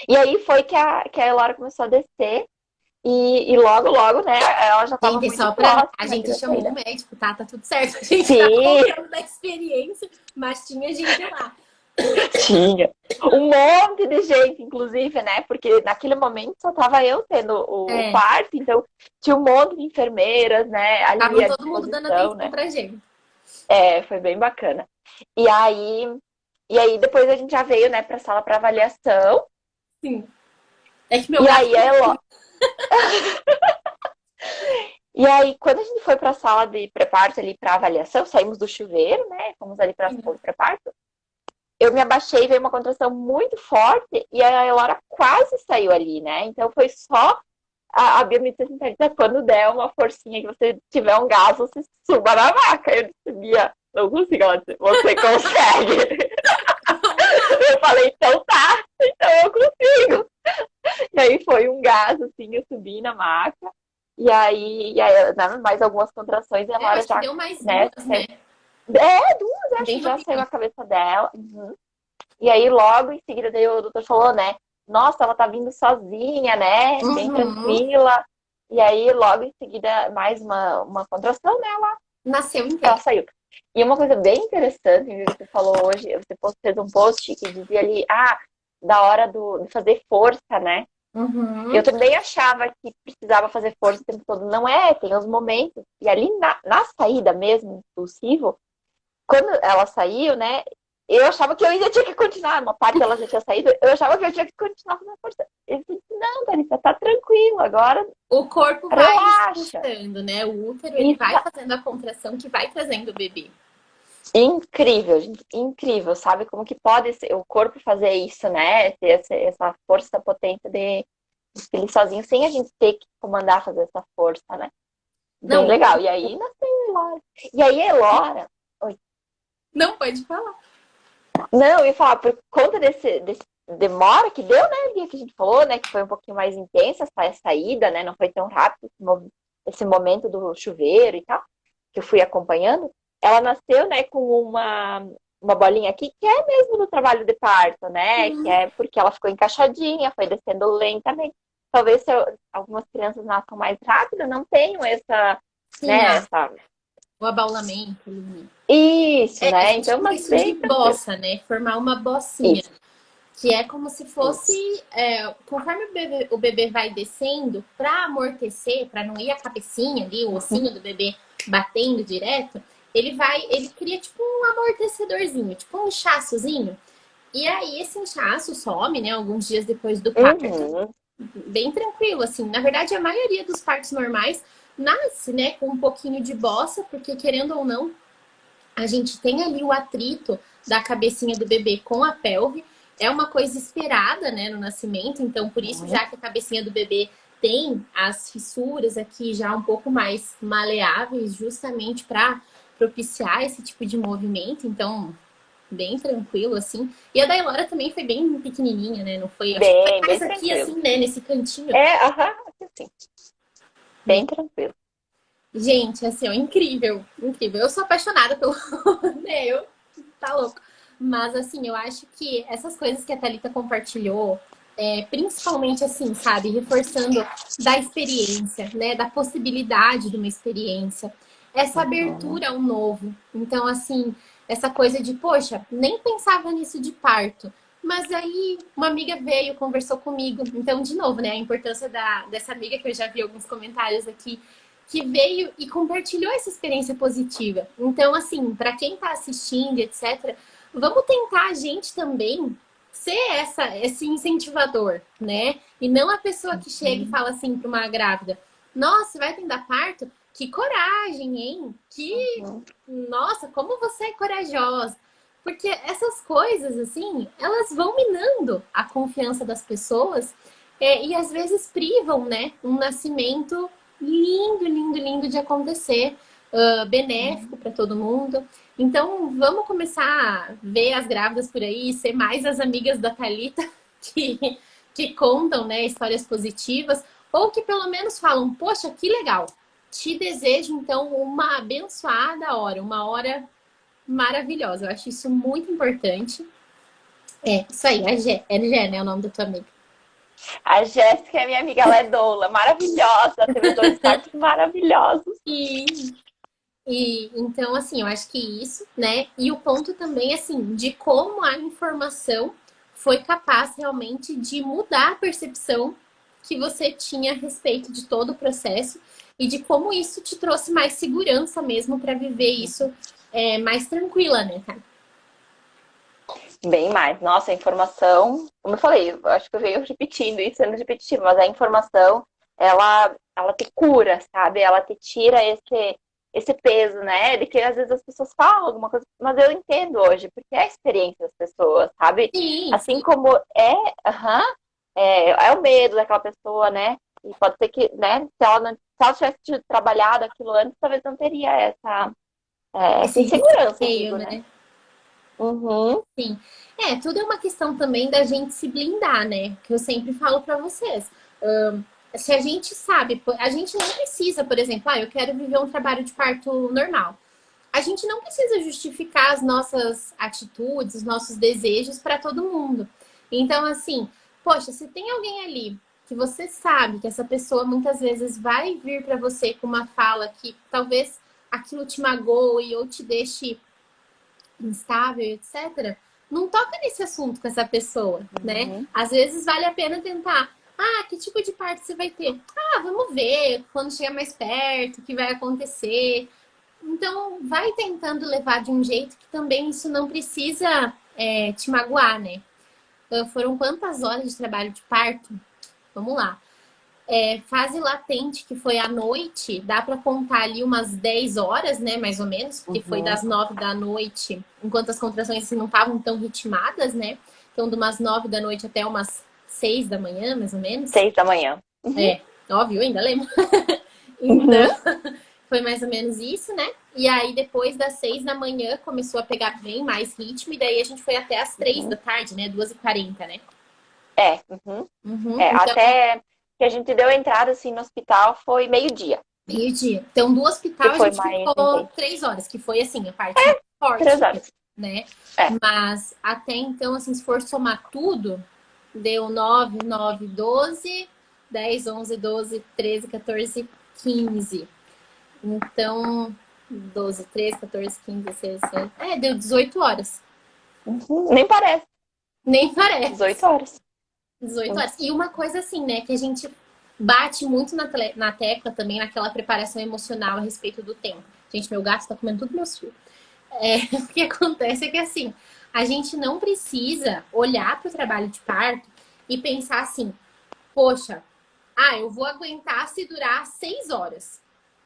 E aí foi que a Elora começou a descer. E logo, logo, né, ela já estava Gente, muito só pra. próxima A ali gente da chamou saída. o médico, tá? Tá tudo certo. A gente tá Sim, contando da experiência, mas tinha gente lá. tinha. Um monte de gente, inclusive, né? Porque naquele momento só tava eu tendo o É, parto, então tinha um monte de enfermeiras, né, ali estavam à todo mundo dando disposição, atenção né? pra gente. Foi bem bacana. E aí, e aí depois a gente já veio, né, pra sala para avaliação. Sim. É que meu E gato. aí ela, e aí quando a gente foi pra sala de pré-parto ali para avaliação, saímos do chuveiro, né? Fomos ali para a sala de pré-parto. Eu me abaixei, veio uma contração muito forte e a Elora quase saiu ali, né? Então foi só a biomedicina sintética quando der uma forcinha que você tiver um gás, você suba na maca. Eu disse, Bia, não consigo. Ela disse, você consegue. Eu falei, então tá, então eu consigo. E aí foi um gás, assim, eu subi na maca. E aí mais algumas contrações e a É, eu Laura acho que já, deu mais né, duas, né? duas, acho Bem que já saiu rapidinho. a cabeça dela. Uhum. E aí, logo em seguida, daí o doutor falou, né? Nossa, ela tá vindo sozinha, né? Bem Uhum. tranquila. E aí, logo em seguida, mais uma contração, né? Nasceu Ela inteiro. saiu. E uma coisa bem interessante que você falou hoje, você fez um post que dizia ali, da hora de fazer força, né? Eu Uhum. também achava que precisava fazer força o tempo todo. Não é, tem os momentos. E ali na saída mesmo, impulsivo, quando ela saiu, né? Eu achava que eu ainda tinha que continuar. Uma parte dela já tinha saído, eu achava que eu tinha que continuar fazendo força. Ele disse, não, Thalita, tá tranquilo, agora O corpo vai relaxa. expulsando, né? O útero, ele Isso vai fazendo a contração que vai trazendo o bebê. incrível, gente, incrível, sabe? Como que pode o corpo fazer isso, né? Ter essa força, essa potência de ele sozinho, sem a gente ter que comandar fazer essa força, né? Bem Não, legal. E aí nasceu a Elora. E aí a Elora. Oi. não pode falar. Não, eu ia falar, por conta desse demora que deu, né, Bia, que a gente falou, né? Que foi um pouquinho mais intensa essa saída, né? Não foi tão rápido esse momento do chuveiro e tal, que eu fui acompanhando. Ela nasceu, né, com uma bolinha aqui, que é mesmo do trabalho de parto, né? Que Uhum. é porque ela ficou encaixadinha, foi descendo lentamente. Talvez se algumas crianças nasçam mais rápido, não tenham Sim, né, essa. o abaulamento. Né? Isso, É, a né? gente Então, chama mas isso de bem tranquilo. bossa, né? Formar uma bossinha. Isso, Que é como se fosse, isso. conforme o bebê vai descendo, para amortecer, para não ir a cabecinha ali, o ossinho do bebê batendo direto, ele cria tipo um amortecedorzinho, tipo um inchaçozinho. E aí esse inchaço some, né, alguns dias depois do parto, Uhum. bem tranquilo, assim. Na verdade, a maioria dos partos normais nasce, né, com um pouquinho de bossa, porque querendo ou não, a gente tem ali o atrito da cabecinha do bebê com a pelve. É uma coisa esperada, né, no nascimento. Então, por isso, já que a cabecinha do bebê tem as fissuras aqui já um pouco mais maleáveis, justamente para propiciar esse tipo de movimento. Então, bem tranquilo, assim. E a da Elora também foi bem pequenininha, né? Não foi... Acho que foi Bem, bem mais aqui, tranquilo. assim, né? Nesse cantinho. Assim, bem tranquilo. Gente, assim, ó, incrível, incrível. Eu sou apaixonada pelo né, eu tá louco. Mas assim, eu acho que essas coisas que a Thalita compartilhou, principalmente assim, sabe, reforçando da experiência, né, da possibilidade de uma experiência, essa Uhum. abertura ao novo. Então, assim, essa coisa de, poxa, nem pensava nisso de parto. Mas aí uma amiga veio, conversou comigo. Então, de novo, né, a importância dessa amiga que eu já vi alguns comentários aqui que veio e compartilhou essa experiência positiva. Então, assim, para quem está assistindo, etc., vamos tentar a gente também ser esse incentivador, né? E não a pessoa que chega e fala assim para uma grávida: nossa, vai tentar parto? Que coragem, hein? Nossa, como você é corajosa. Porque essas coisas, assim, elas vão minando a confiança das pessoas e às vezes privam, né? Um nascimento lindo, lindo, lindo de acontecer, benéfico para todo mundo. Então, vamos começar a ver as grávidas por aí, ser mais as amigas da Thalita que contam, né, histórias positivas, ou que pelo menos falam, poxa, que legal. Te desejo, então, uma abençoada hora, uma hora maravilhosa. Eu acho isso muito importante. Isso aí, é Gé, né, o nome da tua amiga. A Jéssica é minha amiga, ela é doula, maravilhosa, teve 2 partos maravilhosos. E então, assim, eu acho que isso, né? E o ponto também, assim, de como a informação foi capaz realmente de mudar a percepção que você tinha a respeito de todo o processo e de como isso te trouxe mais segurança mesmo para viver isso mais tranquila, né, cara? Bem mais. Nossa, a informação, como eu falei, eu acho que eu venho repetindo isso, sendo repetitivo, mas a informação, ela te cura, sabe? Ela te tira esse peso, né? De que às vezes as pessoas falam alguma coisa, mas eu entendo hoje, porque é a experiência das pessoas, sabe? Sim, Assim sim. como aham, é o medo daquela pessoa, né? E pode ser que, né, se ela tivesse trabalhado aquilo antes, talvez não teria essa Esse insegurança, eu receio, digo, né? né? Uhum. Sim. Tudo é uma questão também da gente se blindar, né? Que eu sempre falo para vocês. Se a gente sabe, a gente não precisa, por exemplo, eu quero viver um trabalho de parto normal. A gente não precisa justificar as nossas atitudes, os nossos desejos para todo mundo. Então, assim, poxa, se tem alguém ali que você sabe que essa pessoa muitas vezes vai vir para você com uma fala que talvez aquilo te magoe ou te deixe instável, etc., não toca nesse assunto com essa pessoa, né? Uhum. Às vezes vale a pena tentar. Que tipo de parto você vai ter? Vamos ver quando chegar mais perto, o que vai acontecer. Então, vai tentando levar de um jeito que também isso não precisa te magoar, né? Foram quantas horas de trabalho de parto? Vamos lá. Fase latente, que foi à noite, dá para contar ali umas 10 horas, né, mais ou menos, porque foi Uhum. das 9 da noite, enquanto as contrações assim, não estavam tão ritmadas, né? Então, de umas 9 da noite até umas 6 da manhã, mais ou menos. 6 da manhã. Uhum. Óbvio, ainda lembro. Então, Uhum. foi mais ou menos isso, né? E aí, depois das 6 da manhã, começou a pegar bem mais ritmo, e daí a gente foi até as 3 da Uhum. tarde, né? 2h40, né? Uhum. Então, Até que a gente deu entrada assim no hospital foi meio-dia, meio-dia. Então, do que hospital a foi gente mais ficou intenso. 3 horas, que foi assim, a parte mais três forte, horas. né? É. Mas até então, assim, se for somar tudo, deu 9, 9, 12, 10, 11, 12, 13, 14, 15. Então, 12, 13, 14, 15, 16, 17. Deu 18 horas. Uhum. Nem parece. Nem 18 parece. horas. 18 Uhum. horas. E uma coisa assim, né, que a gente bate muito na tecla também, naquela preparação emocional a respeito do tempo. Gente, meu gato tá comendo tudo meus fios. O que acontece é que assim, a gente não precisa olhar para o trabalho de parto e pensar assim, poxa, eu vou aguentar se durar 6 horas.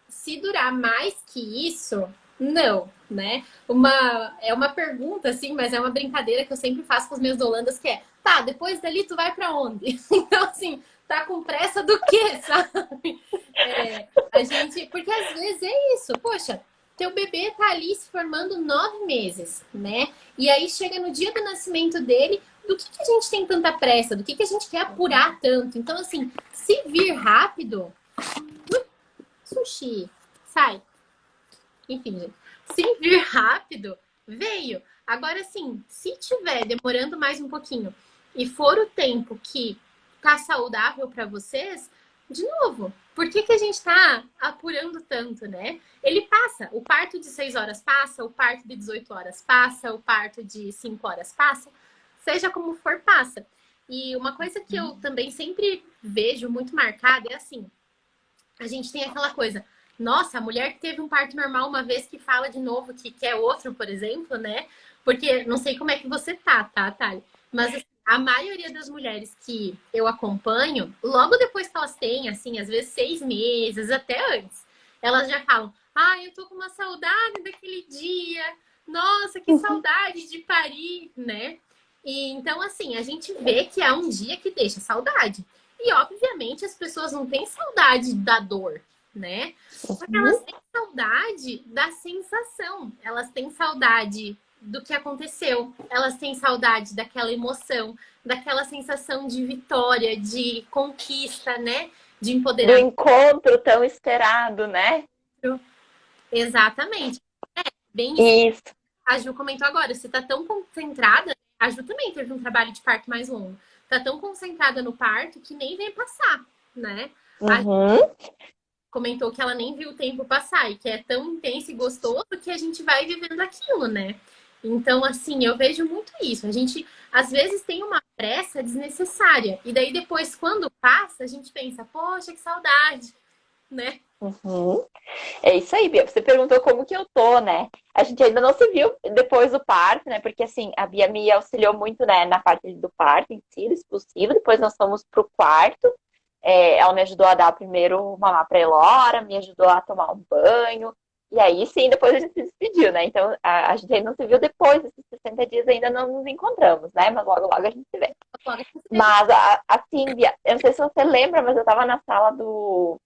Se durar mais que isso, não, né? É uma pergunta, assim, mas é uma brincadeira que eu sempre faço com os meus dolandas, que é, tá, depois dali tu vai para onde? Então, assim, tá com pressa do quê, sabe? A gente, porque às vezes é isso, poxa, teu bebê tá ali se formando 9 meses, né? E aí chega no dia do nascimento dele, do que a gente tem tanta pressa? Do que a gente quer apurar tanto? Então, assim, se vir rápido... Sushi, sai. Enfim, gente. Se vir rápido, veio. Agora sim, se tiver demorando mais um pouquinho e for o tempo que tá saudável para vocês, de novo, por que a gente tá apurando tanto, né? Ele passa, o parto de 6 horas passa, o parto de 18 horas passa, o parto de 5 horas passa, seja como for, passa. E uma coisa que eu também sempre vejo muito marcada é assim, a gente tem aquela coisa, nossa, a mulher que teve um parto normal uma vez que fala de novo que quer outro, por exemplo, né? Porque não sei como é que você tá, Thali? Mas assim, a maioria das mulheres que eu acompanho, logo depois que elas têm, assim, às vezes 6 meses, até antes, elas já falam, eu tô com uma saudade daquele dia, nossa, que saudade de parir, né? E então, assim, a gente vê que é um dia que deixa saudade. E, obviamente, as pessoas não têm saudade da dor, né? Só que elas têm saudade da sensação. Elas têm saudade do que aconteceu. Elas têm saudade daquela emoção, daquela sensação de vitória, de conquista, né? De Do empoderamento. encontro tão esperado, né? Exatamente. Bem isso. Isso. A Ju comentou agora, você tá tão concentrada. A Ju também teve um trabalho de parto mais longo. Tá tão concentrada no parto que nem vem passar, né? A Ju Uhum. comentou que ela nem viu o tempo passar e que é tão intenso e gostoso que a gente vai vivendo aquilo, né? Então, assim, eu vejo muito isso. A gente, às vezes, tem uma pressa desnecessária. E daí, depois, quando passa, a gente pensa, poxa, que saudade, né? Uhum. É isso aí, Bia. Você perguntou como que eu tô, né? A gente ainda não se viu depois do parto, né? Porque assim, a Bia me auxiliou muito, né, na parte do parto em si, do expulsivo. Depois nós fomos pro quarto. Ela me ajudou a dar primeiro mamar pra Elora, me ajudou a tomar um banho. E aí sim, depois a gente se despediu, né? Então a gente ainda não se viu depois desses 60 dias, ainda não nos encontramos, né? Mas logo, logo a gente se vê. Mas assim, Bia, eu não sei se você lembra, mas eu tava na sala do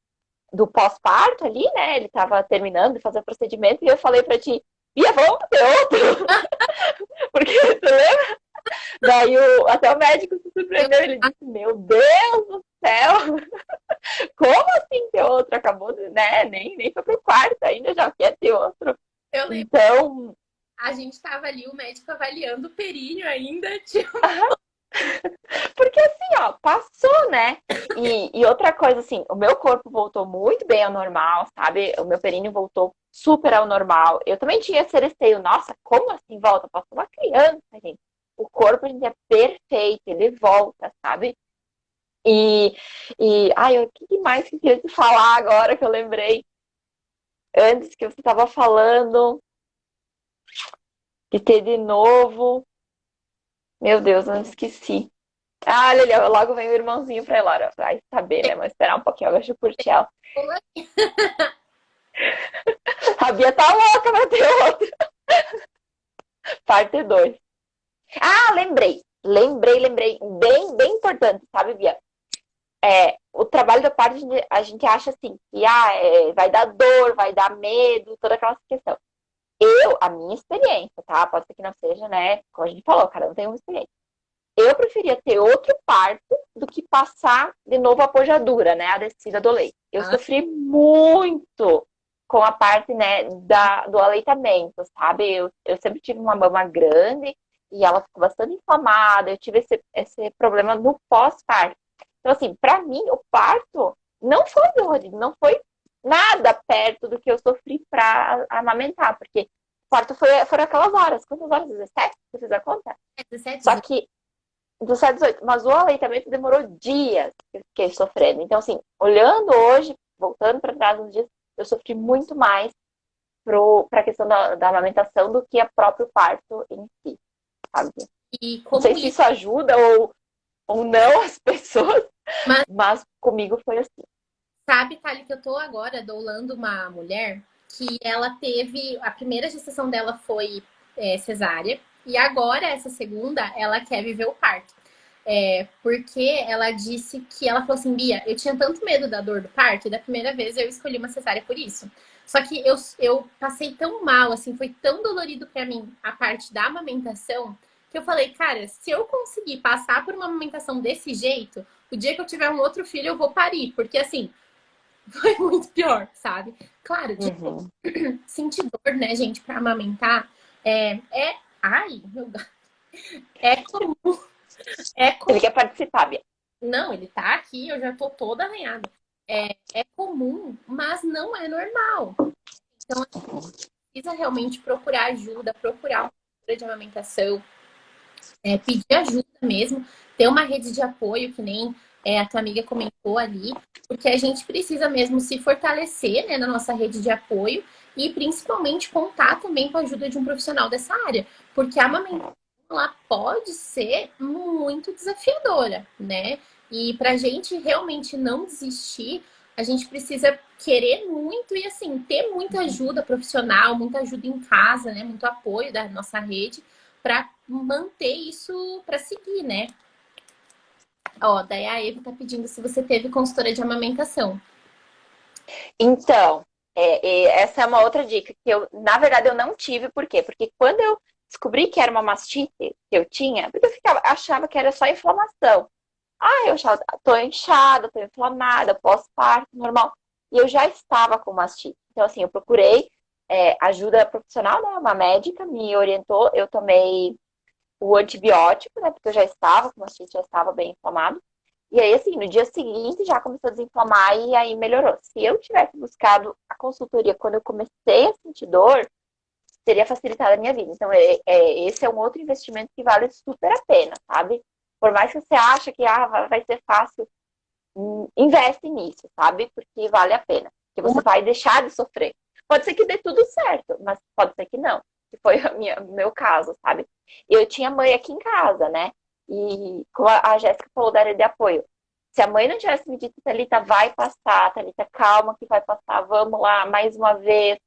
pós-parto ali, né? Ele tava terminando de fazer o procedimento e eu falei pra ti, Bia, vamos ter outro? Porque tu lembra? Daí até o médico se surpreendeu, ele disse, meu Deus do céu, como assim ter outro? Acabou de, né? Nem foi pro quarto ainda, já quer ter outro. Eu lembro. Então. A gente tava ali, o médico avaliando o períneo ainda, tipo. Porque assim, ó, passou, né? E outra coisa, assim, o meu corpo voltou muito bem ao normal, sabe? O meu períneo voltou super ao normal. Eu também tinha esse receio, nossa, como assim volta? Passou uma criança, gente. O corpo, a gente é perfeito, ele volta, sabe? Ai, o que mais que eu queria te falar agora que eu lembrei? Antes que você estava falando de ter de novo. Meu Deus, eu não esqueci. Ah, olha, logo vem o irmãozinho pra Elora. Vai saber, né? Mas esperar um pouquinho, eu gosto de curtir ela. A Bia tá louca pra ter outro. Parte 2. Ah, lembrei. Lembrei. Bem importante, sabe, Bia? O trabalho da parte, a gente acha assim, que vai dar dor, vai dar medo, toda aquela questão. A minha experiência, tá? Pode ser que não seja, né? Como a gente falou, cada um tem uma experiência. Eu preferia ter outro parto do que passar de novo a pojadura, né? A descida do leite. Eu sofri muito com a parte, né, do aleitamento, sabe? Eu sempre tive uma mama grande e ela ficou bastante inflamada. Eu tive esse problema no pós-parto. Então, assim, pra mim, o parto não foi dolorido, não foi nada perto do que eu sofri pra amamentar, porque o parto foram aquelas horas. Quantas horas? 17? Você fez a conta? 17. Só que do 7 18, mas o aleitamento demorou dias que eu fiquei sofrendo. Então, assim, olhando hoje, voltando para trás uns dias, eu sofri muito mais para a questão da amamentação do que a próprio parto em si, sabe? E Não sei se isso ajuda ou não as pessoas, mas comigo foi assim. Sabe, Thali, que eu tô agora doulando uma mulher que ela teve... A primeira gestação dela foi cesárea. E agora, essa segunda, ela quer viver o parto. Porque ela disse que... Ela falou assim, Bia, eu tinha tanto medo da dor do parto. E da primeira vez eu escolhi uma cesárea por isso. Só que eu passei tão mal, assim, foi tão dolorido pra mim a parte da amamentação, que eu falei, cara, se eu conseguir passar por uma amamentação desse jeito, o dia que eu tiver um outro filho, eu vou parir. Porque, assim, foi muito pior, sabe? Claro, de Uhum. sentir dor, né, gente, pra amamentar, ai, meu Deus, é comum, é Ele comum. quer participar, Bia. Não, ele tá aqui, eu já tô toda arranhada. É comum, mas não é normal. Então, precisa realmente procurar ajuda, procurar uma cultura de amamentação, pedir ajuda mesmo, ter uma rede de apoio, que nem a tua amiga comentou ali, porque a gente precisa mesmo se fortalecer, né, na nossa rede de apoio e principalmente contar também com a ajuda de um profissional dessa área, porque a amamentação ela pode ser muito desafiadora, né? E para a gente realmente não desistir, a gente precisa querer muito e assim ter muita ajuda profissional, muita ajuda em casa, né? Muito apoio da nossa rede para manter isso para seguir, né? Ó, daí a Eva tá pedindo se você teve consultora de amamentação. Então, e essa é uma outra dica que eu, na verdade, eu não tive, por quê? Porque quando eu descobri que era uma mastite que eu tinha, porque achava que era só inflamação. Ah, eu achava, tô inchada, tô inflamada, pós-parto, normal. E eu já estava com mastite. Então, assim, eu procurei ajuda profissional, né? Uma médica me orientou, eu tomei o antibiótico, né? Porque eu já estava com mastite, já estava bem inflamado. E aí, assim, no dia seguinte já começou a desinflamar e aí melhorou. Se eu tivesse buscado a consultoria quando eu comecei a sentir dor, teria facilitado a minha vida. Então, esse é um outro investimento que vale super a pena, sabe? Por mais que você ache que vai ser fácil, investe nisso, sabe? Porque vale a pena. Porque você Uma, vai deixar de sofrer. Pode ser que dê tudo certo, mas pode ser que não. Que foi o meu caso, sabe? Eu tinha mãe aqui em casa, né? E como a Jéssica falou da área de apoio, se a mãe não tivesse me dito, Thalita, vai passar, Thalita, calma que vai passar, vamos lá, mais uma vez,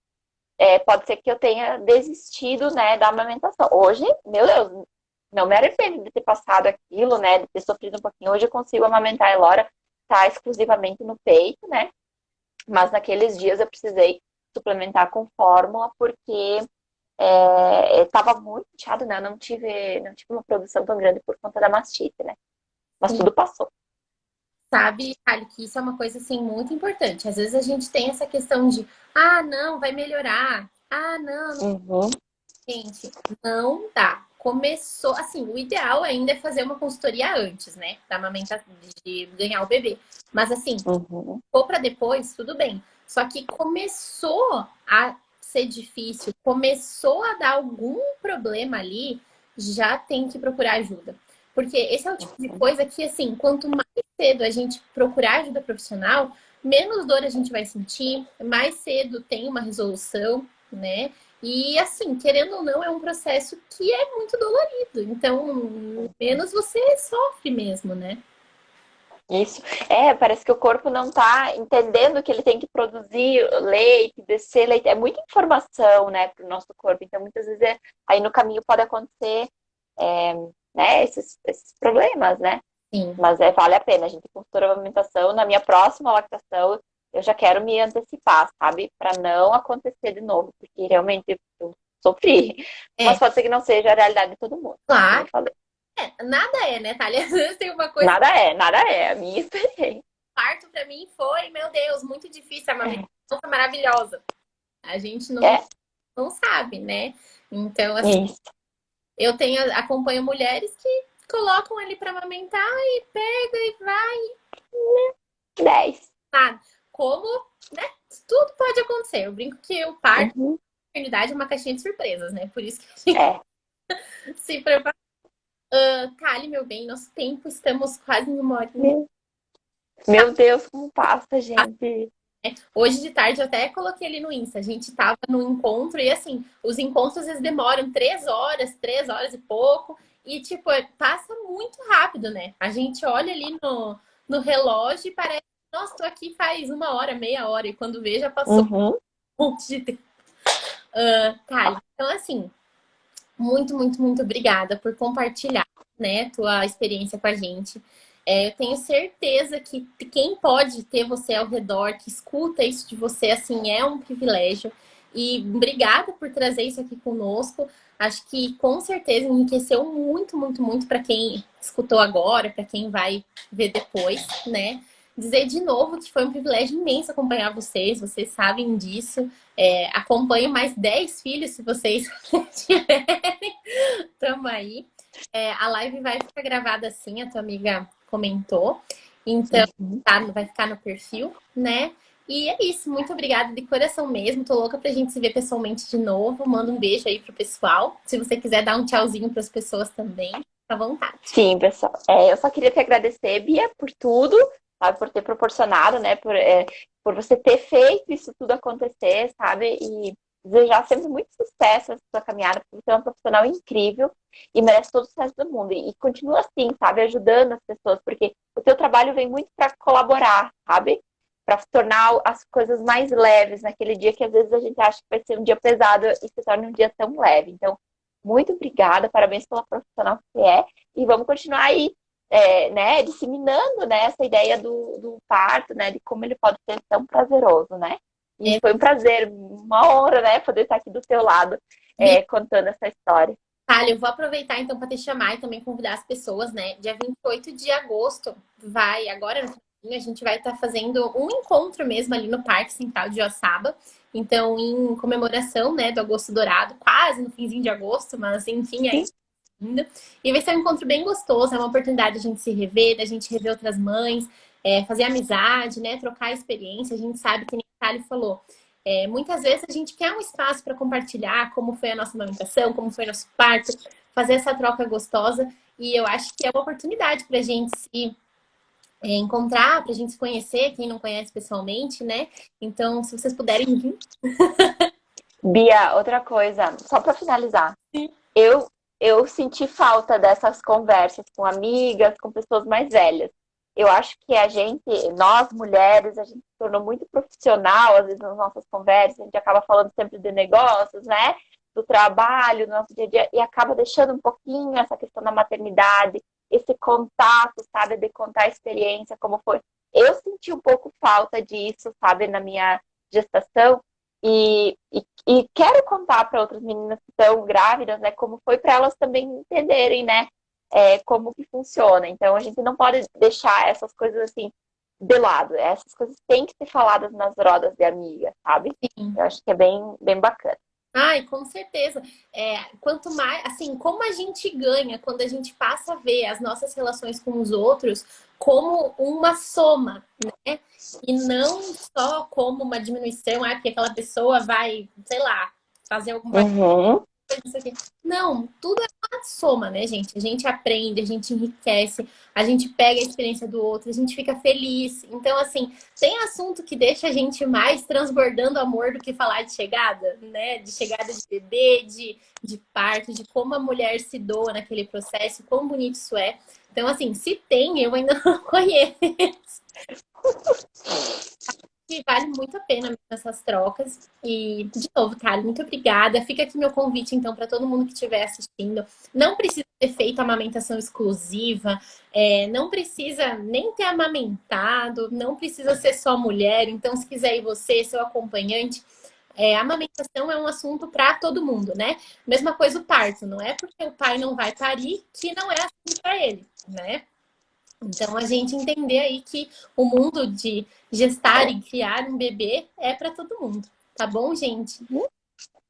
pode ser que eu tenha desistido, né, da amamentação. Hoje, meu Deus, não me arrependo de ter passado aquilo, né, de ter sofrido um pouquinho. Hoje eu consigo amamentar a Elora, tá exclusivamente no peito, né, mas naqueles dias eu precisei suplementar com fórmula porque estava muito inchado, né, eu não tive uma produção tão grande por conta da mastite, né, mas sim, tudo passou. sabe, Ali, que isso é uma coisa assim muito importante. Às vezes a gente tem essa questão de, ah, não, vai melhorar. Ah, não, Uhum, gente, não dá. Começou, assim, o ideal ainda é fazer uma consultoria antes, né, da amamentação, de ganhar o bebê. Mas assim, uhum, ou para depois, tudo bem. Só que começou a ser difícil, começou a dar algum problema ali, já tem que procurar ajuda. Porque esse é o tipo de coisa que, assim, quanto mais cedo a gente procurar ajuda profissional, menos dor a gente vai sentir, mais cedo tem uma resolução, né? E, assim, querendo ou não, é um processo que é muito dolorido. Então, menos você sofre mesmo, né? isso. Parece que o corpo não está entendendo que ele tem que produzir leite, descer leite. É muita informação, né, para o nosso corpo. Então, muitas vezes, aí no caminho pode acontecer, é, né, esses problemas, né? Sim. Mas vale a pena. A gente consultora a amamentação. Na minha próxima lactação, eu já quero me antecipar, sabe? Para não acontecer de novo, porque realmente eu sofri. Mas É, pode ser que não seja a realidade de todo mundo, como eu claro. falei. Nada é, né, Thalia? Às vezes tem uma coisa. Nada é. A minha experiência. Parto pra mim foi, meu Deus, muito difícil. A amamentação foi maravilhosa. A gente É, não sabe, né? Então, assim, isso. acompanho mulheres que colocam ali pra amamentar e pega e vai. 10. Nada. Como, né? Tudo pode acontecer. Eu brinco que o parto, a Uhum. maternidade é uma caixinha de surpresas, né? Por isso que a gente É. se prepara. Kali, meu bem, nosso tempo, estamos quase em uma hora. Meu, meu Deus, como passa, gente. Hoje de tarde eu até coloquei ali no Insta. A gente tava no encontro e assim, os encontros às vezes demoram 3 horas e pouco. E, tipo, passa muito rápido, né? A gente olha ali no relógio e parece, nossa, tô aqui faz 1 hora, meia hora. E quando vê, já passou Uhum. um monte de tempo. Kali, então assim, muito, muito, muito obrigada por compartilhar, né, tua experiência com a gente. Eu tenho certeza que quem pode ter você ao redor, que escuta isso de você, assim, é um privilégio. E obrigada por trazer isso aqui conosco. Acho que com certeza enriqueceu muito, muito, muito para quem escutou agora, para quem vai ver depois, né? Dizer de novo que foi um privilégio imenso acompanhar vocês sabem disso. Acompanho mais 10 filhos, se vocês tiverem. Tamo aí. A live vai ficar gravada assim, a tua amiga comentou. Então, vai ficar no perfil, né? E é isso. Muito obrigada de coração mesmo. Tô louca pra gente se ver pessoalmente de novo. Manda um beijo aí pro pessoal. Se você quiser dar um tchauzinho pras pessoas também, fica à vontade. Sim, pessoal. Eu só queria te agradecer, Bia, por tudo, sabe? Por ter proporcionado, né? Por você ter feito isso tudo acontecer, sabe? E desejar sempre muito sucesso nessa sua caminhada, porque você é uma profissional incrível e merece todo o sucesso do mundo. E continua assim, sabe? Ajudando as pessoas, porque o teu trabalho vem muito para colaborar, sabe? Para tornar as coisas mais leves naquele dia que às vezes a gente acha que vai ser um dia pesado e se torna um dia tão leve. Então, muito obrigada, parabéns pela profissional que você é. E vamos continuar aí, né, disseminando, né, essa ideia do parto, né, de como ele pode ser tão prazeroso, né? E foi um prazer, uma honra, né, poder estar aqui do teu lado, contando essa história. Thalia, eu vou aproveitar então para te chamar e também convidar as pessoas, né? Dia 28 de agosto agora no finalzinho, a gente vai estar fazendo um encontro mesmo ali no Parque Central de Joaçaba. Então, em comemoração, né, do Agosto Dourado, quase no finzinho de agosto, mas enfim, aí ainda. E vai ser um encontro bem gostoso, é uma oportunidade de a gente se rever, da gente rever outras mães, fazer amizade, né, trocar experiência. A gente sabe que nem a Thalia falou. Muitas vezes a gente quer um espaço para compartilhar como foi a nossa amamentação, como foi nosso parto, fazer essa troca gostosa. E eu acho que é uma oportunidade para a gente se encontrar, para a gente se conhecer, quem não conhece pessoalmente, né? Então, se vocês puderem vir. Bia, outra coisa, só para finalizar. Sim. Eu senti falta dessas conversas com amigas, com pessoas mais velhas. Eu acho que nós mulheres, a gente se tornou muito profissional, às vezes, nas nossas conversas, a gente acaba falando sempre de negócios, né? Do trabalho, do nosso dia a dia, e acaba deixando um pouquinho essa questão da maternidade, esse contato, sabe? De contar a experiência, como foi. Eu senti um pouco falta disso, sabe? Na minha gestação, e quero contar para outras meninas que estão grávidas, né? Como foi para elas também entenderem, né? Como que funciona. Então, a gente não pode deixar essas coisas assim de lado. Essas coisas têm que ser faladas nas rodas de amiga, sabe? Sim. Eu acho que é bem, bem bacana. Ai, com certeza. Quanto mais, assim, como a gente ganha quando a gente passa a ver as nossas relações com os outros como uma soma, né? E não só como uma diminuição, porque aquela pessoa vai, sei lá, fazer alguma coisa. Não, tudo é uma soma, né, gente? A gente aprende, a gente enriquece, a gente pega a experiência do outro, a gente fica feliz. Então, assim, tem assunto que deixa a gente mais transbordando amor do que falar de chegada, né? De chegada de bebê, de parto, de como a mulher se doa naquele processo, quão bonito isso é. Então, assim, se tem, eu ainda não conheço. Que vale muito a pena mesmo essas trocas. E, de novo, Thali, muito obrigada. Fica aqui meu convite, então, para todo mundo que estiver assistindo. Não precisa ter feito amamentação exclusiva, não precisa nem ter amamentado, não precisa ser só mulher. Então, se quiser ir você, seu acompanhante, a amamentação é um assunto para todo mundo, né? Mesma coisa o parto. Não é porque o pai não vai parir que não é assunto para ele, né? Então, a gente entender aí que o mundo de gestar e criar um bebê é para todo mundo. Tá bom, gente?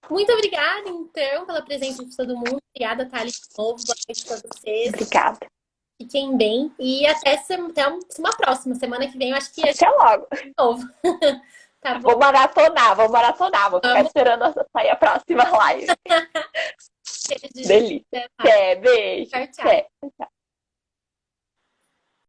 Muito obrigada, então, pela presença de todo mundo. Obrigada, Thali, de novo. Boa noite para vocês. Obrigada. Fiquem bem. E até uma próxima. Semana que vem, eu acho que até logo. De novo. Tá bom? Vou maratonar. Vou ficar esperando sair a próxima live. Delícia. Beijo. Tchau, tchau. Até.